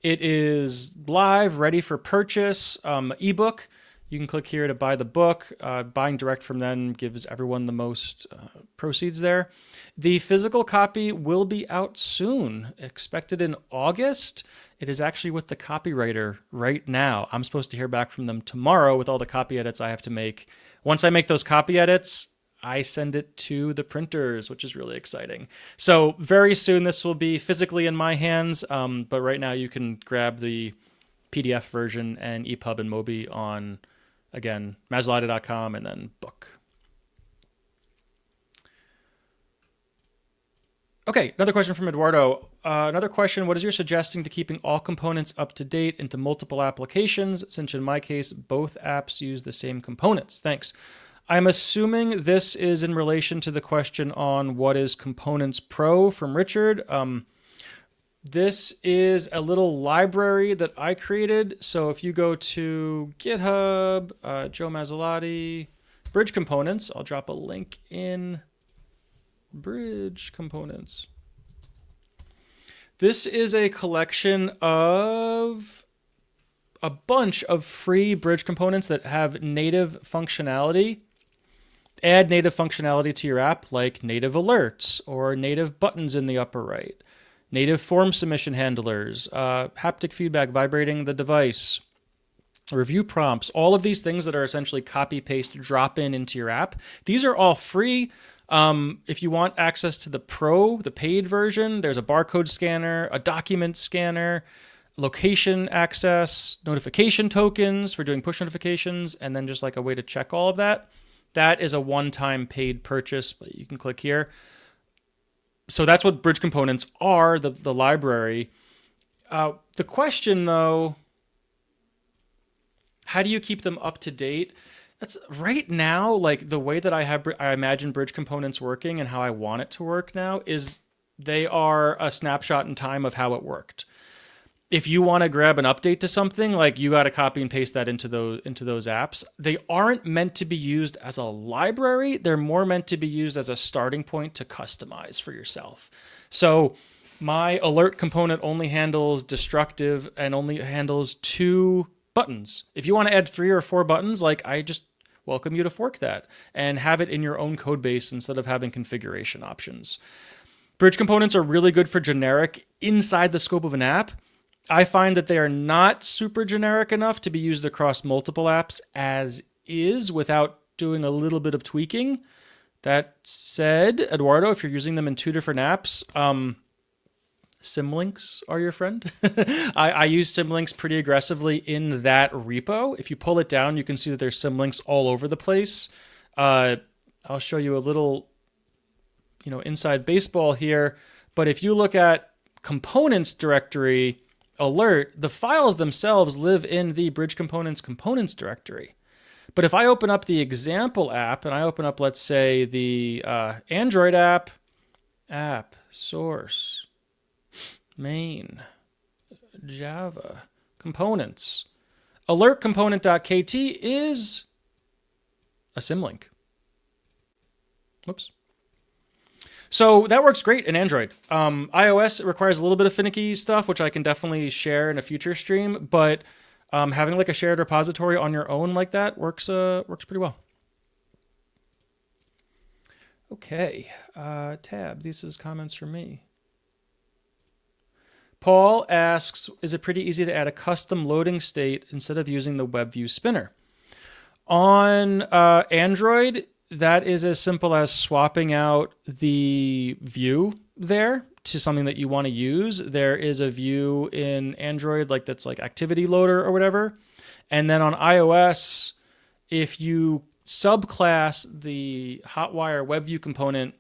It is live, ready for purchase, ebook. You can click here to buy the book. Buying direct from them gives everyone the most proceeds there. The physical copy will be out soon, expected in August. It is actually with the copywriter right now. I'm supposed to hear back from them tomorrow with all the copy edits I have to make. Once I make those copy edits, I send it to the printers, which is really exciting. So very soon this will be physically in my hands, but right now you can grab the PDF version and EPUB and Mobi on, again, Mazzalotti.com and then book. Okay, another question from Eduardo. Another question, what is your suggesting to keeping all components up to date into multiple applications, since in my case, both apps use the same components? Thanks. I'm assuming this is in relation to the question on what is Components Pro from Richard. This is a little library that I created. So if you go to GitHub, Joe Mazzalotti, Bridge Components, I'll drop a link in Bridge Components. This is a collection of a bunch of free Bridge components that have native functionality. Add native functionality to your app, like native alerts or native buttons in the upper right, native form submission handlers, haptic feedback vibrating the device, review prompts, all of these things that are essentially copy, paste, drop into your app. These are all free. If you want access to the Pro, the paid version, there's a barcode scanner, a document scanner, location access, notification tokens for doing push notifications, and then just a way to check all of that. That is a one-time paid purchase, but you can click here. So that's what bridge components are, the library. The question, though, how do you keep them up to date? That's right now, like the way that I imagine bridge components working and how I want it to work now is they are a snapshot in time of how it worked. If you want to grab an update to something, like you got to copy and paste that into those apps. They aren't meant to be used as a library. They're more meant to be used as a starting point to customize for yourself. So my alert component only handles destructive and only handles 2 buttons. If you want to add 3 or 4 buttons, like I just welcome you to fork that and have it in your own code base instead of having configuration options. Bridge components are really good for generic inside the scope of an app. I find that they are not super generic enough to be used across multiple apps as is without doing a little bit of tweaking. That said, Eduardo, if you're using them in 2 different apps, symlinks are your friend. I use symlinks pretty aggressively in that repo. If you pull it down, you can see that there's symlinks all over the place. I'll show you a little, inside baseball here. But if you look at components directory, alert, the files themselves live in the bridge components directory. But if I open up the example app and I open up, let's say, the Android app, source, main, Java, components, alert component.kt is a symlink. Whoops. So that works great in Android. iOS requires a little bit of finicky stuff, which I can definitely share in a future stream. But having like a shared repository on your own like that works pretty well. Okay, tab. This is comments from me. Paul asks, is it pretty easy to add a custom loading state instead of using the WebView spinner? On Android, that is as simple as swapping out the view there to something that you want to use. There is a view in Android that's like activity loader or whatever. And then on iOS, if you subclass the Hotwire WebView component,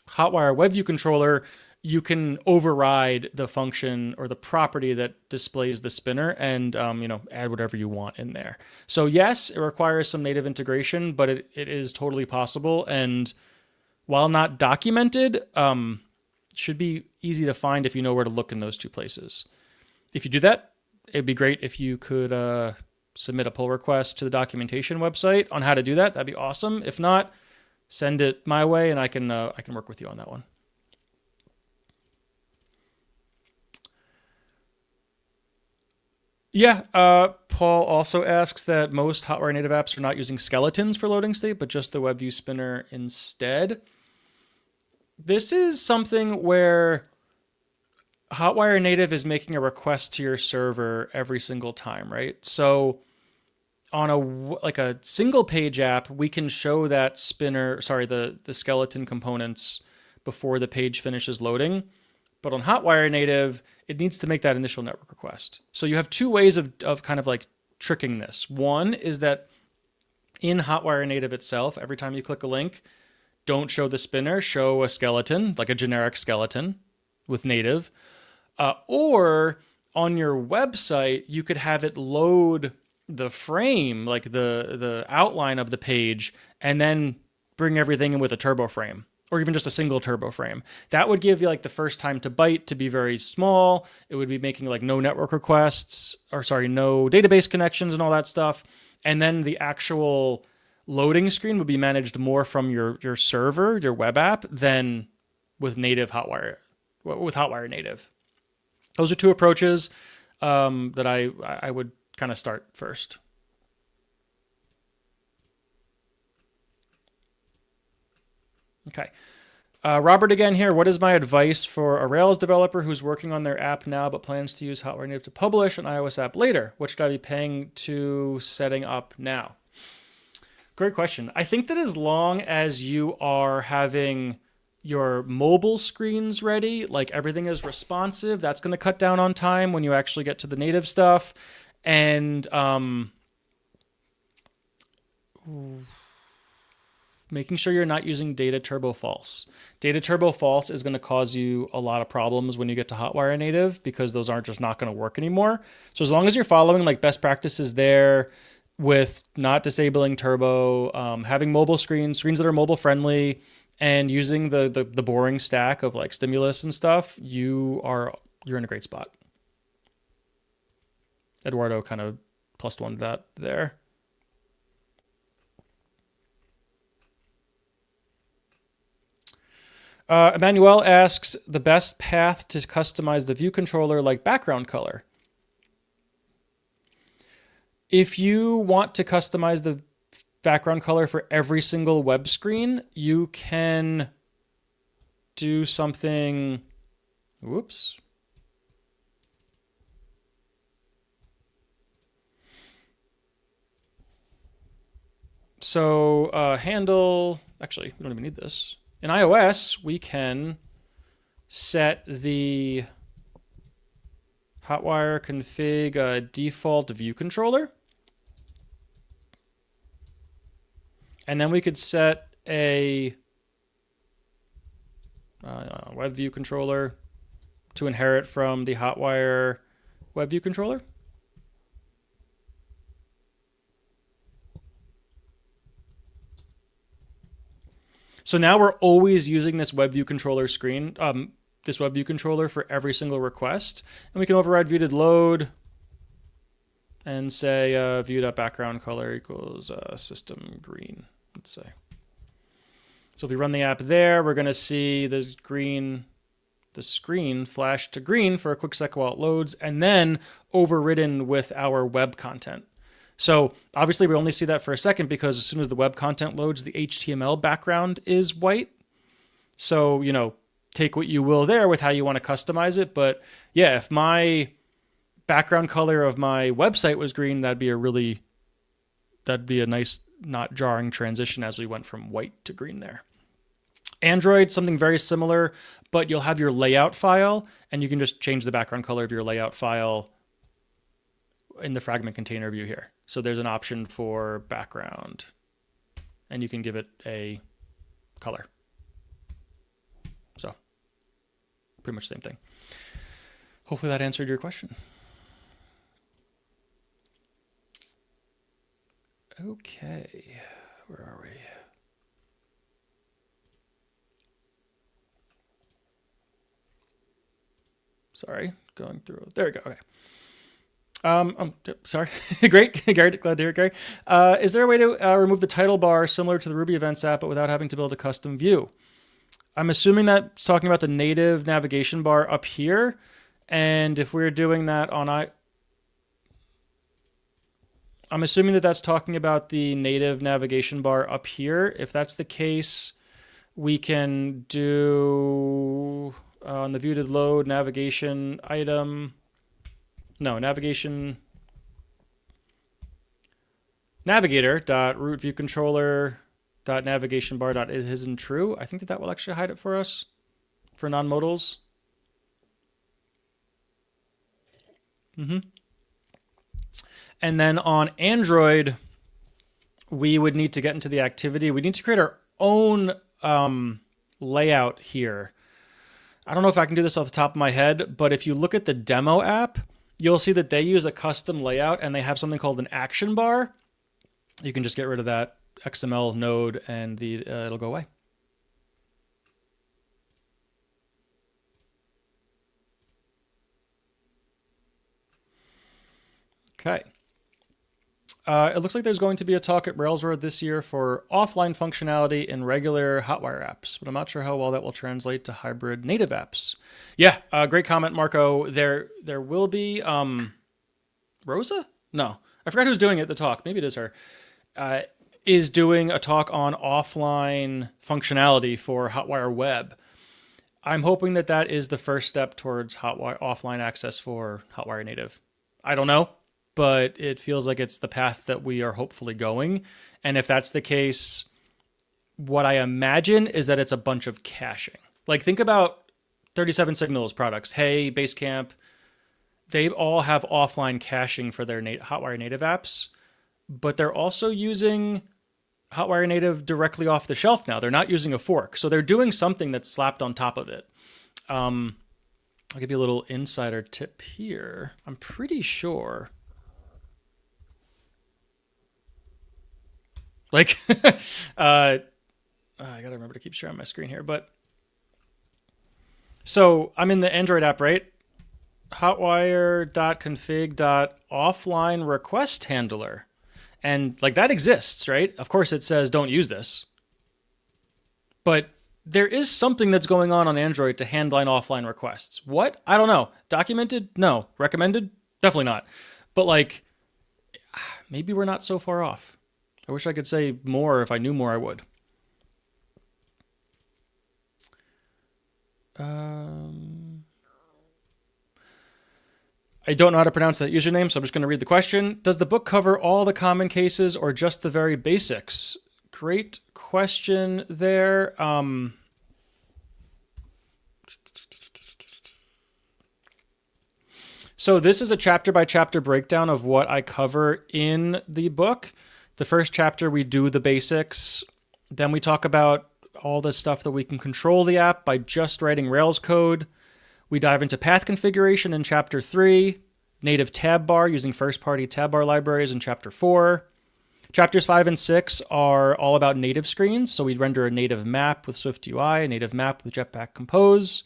Hotwire WebView controller, you can override the function or the property that displays the spinner and add whatever you want in there. So yes, it requires some native integration, but it is totally possible. And while not documented, should be easy to find if you know where to look in those 2 places. If you do that, it'd be great if you could submit a pull request to the documentation website on how to do that. That'd be awesome. If not, send it my way and I can work with you on that one. Yeah, Paul also asks that most Hotwire native apps are not using skeletons for loading state, but just the WebView spinner instead. This is something where Hotwire native is making a request to your server every single time, right? So on a single page app, we can show that the skeleton components before the page finishes loading. But on Hotwire native, it needs to make that initial network request. So you have 2 ways of kind of like tricking this. One is that in Hotwire native itself, every time you click a link, don't show the spinner, show a skeleton, like a generic skeleton with native. Or on your website, you could have it load the frame, like the outline of the page, and then bring everything in with a turbo frame. Or even just a single turbo frame. That would give you like the first time to byte to be very small. It would be making like no network requests, no database connections and all that stuff. And then the actual loading screen would be managed more from your server, your web app, than with native Hotwire, with Hotwire native. Those are 2 approaches that I would kind of start first. Okay. Robert again here. What is my advice for a Rails developer who's working on their app now but plans to use Hotwire native to publish an iOS app later? What should I be paying to setting up now? Great question. I think that as long as you are having your mobile screens ready, like everything is responsive, that's going to cut down on time when you actually get to the native stuff. And making sure you're not using data turbo false. Data turbo false is going to cause you a lot of problems when you get to Hotwire native because those aren't just not going to work anymore. So as long as you're following like best practices there with not disabling turbo, having mobile screens that are mobile friendly, and using the boring stack of like stimulus and stuff, you're in a great spot. Eduardo kind of +1 that there. Emmanuel asks the best path to customize the view controller like background color. If you want to customize the background color for every single web screen, you can do something. Whoops. So handle, actually, we don't even need this. In iOS, we can set the Hotwire config default view controller. And then we could set a web view controller to inherit from the Hotwire web view controller. So now we're always using this web view controller screen, this web view controller for every single request. And we can override view.load and say view.background color equals system green, let's say. So if we run the app there, we're going to see the screen flash to green for a quick sec while it loads, and then overridden with our web content. So obviously we only see that for a second because as soon as the web content loads, the HTML background is white. So, you know, take what you will there with how you want to customize it. But yeah, if my background color of my website was green, that'd be a nice, not jarring transition as we went from white to green there. Android, something very similar, but you'll have your layout file and you can just change the background color of your layout file in the fragment container view here. So there's an option for background and you can give it a color. So pretty much the same thing. Hopefully that answered your question. Okay, where are we? Sorry, going through. There we go. Okay. Sorry. Great. Gary, glad to hear it, Gary. Is there a way to remove the title bar similar to the Ruby Events app, but without having to build a custom view? I'm assuming that's talking about the native navigation bar up here. And if we're doing that on I'm assuming that that's talking about the native navigation bar up here. If that's the case, we can do on the view to load navigation item. No, navigation navigator.root view controller navigation bar isn't true. I think that will actually hide it for us for non-modals. And then on Android, we would need to get into the activity. We need to create our own layout here. I don't know if I can do this off the top of my head, but if you look at the demo app, you'll see that they use a custom layout and they have something called an action bar. You can just get rid of that XML node and it'll go away. Okay. It looks like there's going to be a talk at Railsworld this year for offline functionality in regular Hotwire apps, but I'm not sure how well that will translate to hybrid native apps. Yeah, great comment, Marco. There will be Rosa? No, I forgot who's doing it at the talk. Maybe it is her. Is doing a talk on offline functionality for Hotwire Web. I'm hoping that that is the first step towards Hotwire offline access for Hotwire Native. I don't know, but it feels like it's the path that we are hopefully going. And if that's the case, what I imagine is that it's a bunch of caching. Like think about 37 Signals products. Hey, Basecamp, they all have offline caching for their Hotwire native apps, but they're also using Hotwire Native directly off the shelf now. They're not using a fork. So they're doing something that's slapped on top of it. I'll give you a little insider tip here. I'm pretty sure. Like, I gotta remember to keep sharing my screen here. But so I'm in the Android app, right? Hotwire.config.offline request handler. And like that exists, right? Of course it says don't use this. But there is something that's going on Android to handle offline requests. What? I don't know. Documented? No. Recommended? Definitely not. But like, maybe we're not so far off. I wish I could say more. If I knew more, I would. I don't know how to pronounce that username, so I'm just going to read the question. Does the book cover all the common cases or just the very basics? Great question there. So this is a chapter by chapter breakdown of what I cover in the book. The first chapter, we do the basics. Then we talk about all the stuff that we can control the app by just writing Rails code. We dive into path configuration in chapter 3, native tab bar using first-party tab bar libraries in chapter 4. Chapters 5 and 6 are all about native screens, so we render a native map with SwiftUI, a native map with Jetpack Compose.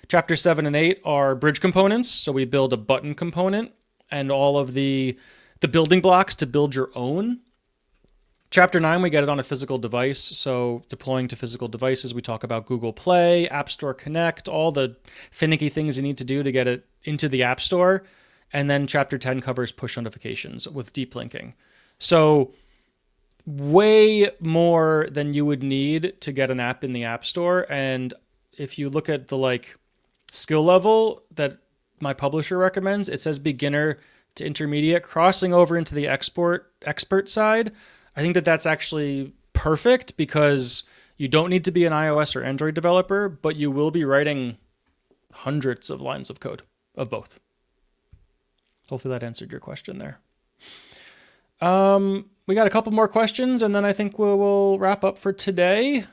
Chapters 7 and 8 are bridge components, so we build a button component and all of the building blocks to build your own. Chapter 9, we get it on a physical device, so deploying to physical devices, we talk about Google Play, App Store Connect, all the finicky things you need to do to get it into the App Store. And then Chapter 10 covers push notifications with deep linking. So way more than you would need to get an app in the App Store. And if you look at the skill level that my publisher recommends, it says beginner to intermediate, crossing over into the expert side. I think that that's actually perfect because you don't need to be an iOS or Android developer, but you will be writing hundreds of lines of code of both. Hopefully that answered your question there. We got a couple more questions, and then I think we'll wrap up for today.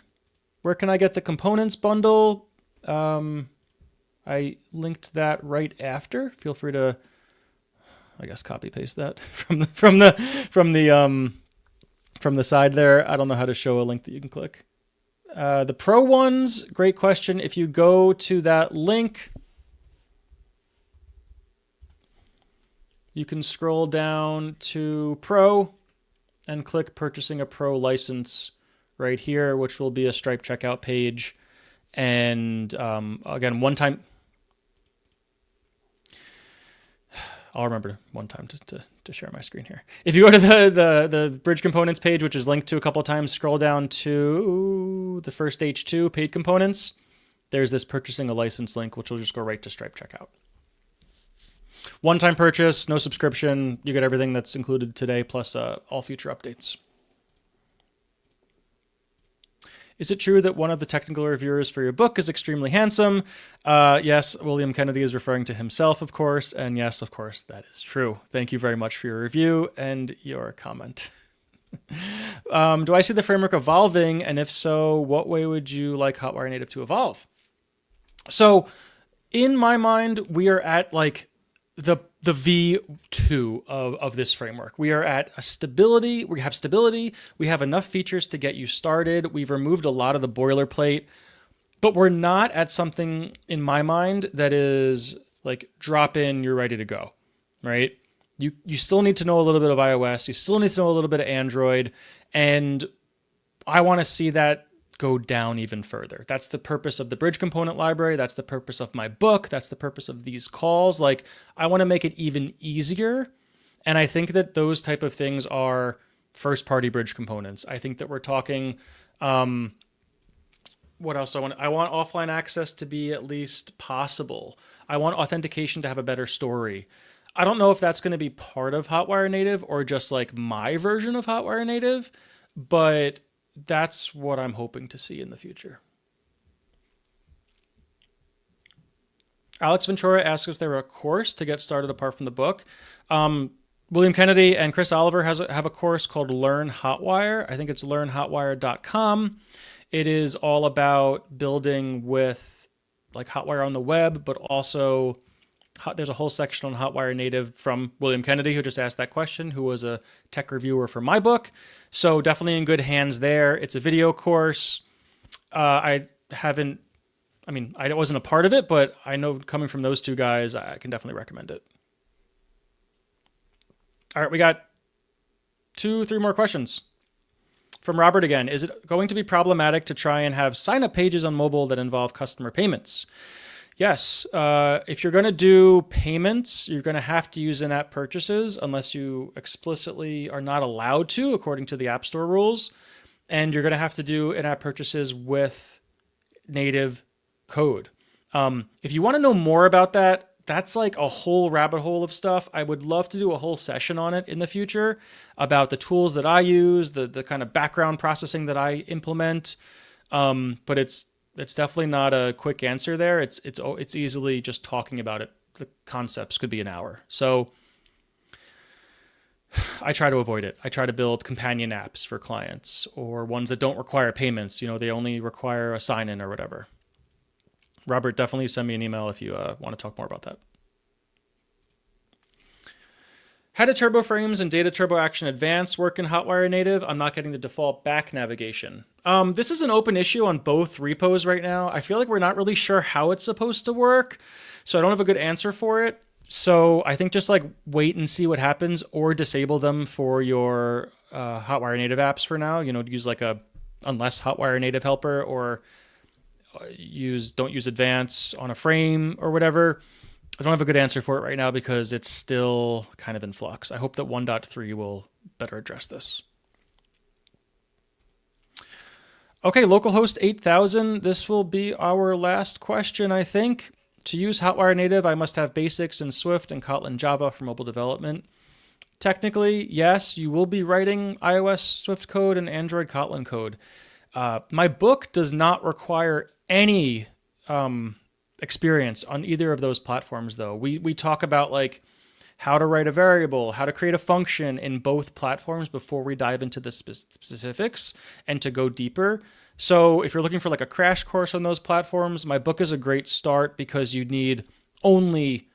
Where can I get the components bundle? I linked that right after. Feel free to, I guess, copy paste that from the side there. I don't know how to show a link that you can click. The pro ones, great question. If you go to that link, you can scroll down to Pro and click purchasing a Pro license right here, which will be a Stripe checkout page. And again, one time, I'll remember one time to share my screen here. If you go to the Bridge Components page, which is linked to a couple of times, scroll down to the first H2, paid components. There's this purchasing a license link, which will just go right to Stripe checkout. One-time purchase, no subscription. You get everything that's included today, plus all future updates. Is it true that one of the technical reviewers for your book is extremely handsome? Yes, William Kennedy is referring to himself, of course. And yes, of course, that is true. Thank you very much for your review and your comment. Do I see the framework evolving? And if so, what way would you like Hotwire Native to evolve? So in my mind, we are at the V2 of this framework. We are at a stability. We have stability. We have enough features to get you started. We've removed a lot of the boilerplate, but we're not at something in my mind that is drop in, you're ready to go, right? You still need to know a little bit of iOS. You still need to know a little bit of Android. And I want to see that go down even further. That's the purpose of the bridge component library. That's the purpose of my book. That's the purpose of these calls. I want to make it even easier. And I think that those type of things are first-party bridge components. I think that we're talking, what else I want offline access to be at least possible. I want authentication to have a better story. I don't know if that's going to be part of Hotwire Native or just my version of Hotwire Native, but that's what I'm hoping to see in the future. Alex Ventura asks if there were a course to get started apart from the book. William Kennedy and Chris Oliver have a course called Learn Hotwire. I think it's learnhotwire.com. It is all about building with like Hotwire on the web, but also there's a whole section on Hotwire Native from William Kennedy, who just asked that question, who was a tech reviewer for my book. So definitely in good hands there. It's a video course. I wasn't a part of it, but I know coming from those two guys, I can definitely recommend it. All right, we got 2-3 more questions. From Robert again. Is it going to be problematic to try and have sign-up pages on mobile that involve customer payments? Yes. If you're going to do payments, you're going to have to use in-app purchases unless you explicitly are not allowed to, according to the App Store rules. And you're going to have to do in-app purchases with native code. If you want to know more about that, that's like a whole rabbit hole of stuff. I would love to do a whole session on it in the future about the tools that I use, the kind of background processing that I implement. But it's definitely not a quick answer there. It's easily just talking about it. The concepts could be an hour. So I try to avoid it. I try to build companion apps for clients or ones that don't require payments. They only require a sign-in or whatever. Robert, definitely send me an email if you want to talk more about that. How do turbo frames and data turbo action advanced work in Hotwire Native? I'm not getting the default back navigation. This is an open issue on both repos right now. I feel like we're not really sure how it's supposed to work, so I don't have a good answer for it. So I think just like wait and see what happens, or disable them for your Hotwire Native apps for now. Use like a unless Hotwire Native helper, or don't use advance on a frame or whatever. I don't have a good answer for it right now because it's still kind of in flux. I hope that 1.3 will better address this. Okay, localhost 8000. This will be our last question, I think. To use Hotwire Native, I must have basics in Swift and Kotlin Java for mobile development. Technically, yes, you will be writing iOS Swift code and Android Kotlin code. My book does not require any experience on either of those platforms, though. We talk about like how to write a variable, how to create a function in both platforms before we dive into the specifics and to go deeper. So if you're looking for like a crash course on those platforms, my book is a great start because you need only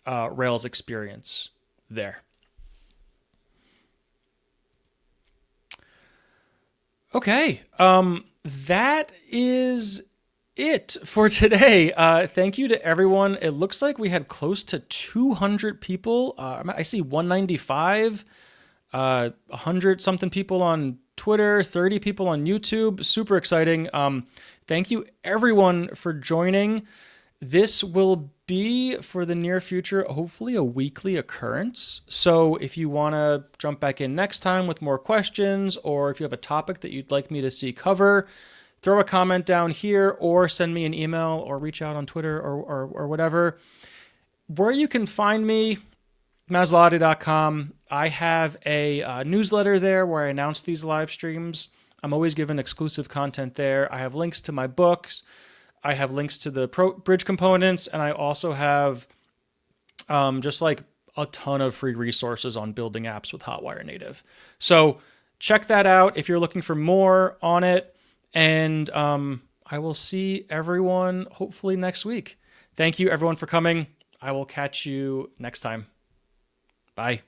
Rails experience there. Okay, that is it for today. Thank you to everyone. It looks like we had close to 200 people. I see 195, 100 something people on Twitter, 30 people on YouTube. Super exciting. Thank you everyone for joining. This will be for the near future, hopefully a weekly occurrence. So if you want to jump back in next time with more questions, or if you have a topic that you'd like me to see cover, throw a comment down here or send me an email or reach out on Twitter or whatever. Where you can find me, Maslowity.com. I have a newsletter there where I announce these live streams. I'm always given exclusive content there. I have links to my books. I have links to the bridge components, and I also have just like a ton of free resources on building apps with Hotwire Native. So check that out if you're looking for more on it. And I will see everyone hopefully next week. Thank you everyone for coming. I will catch you next time. Bye.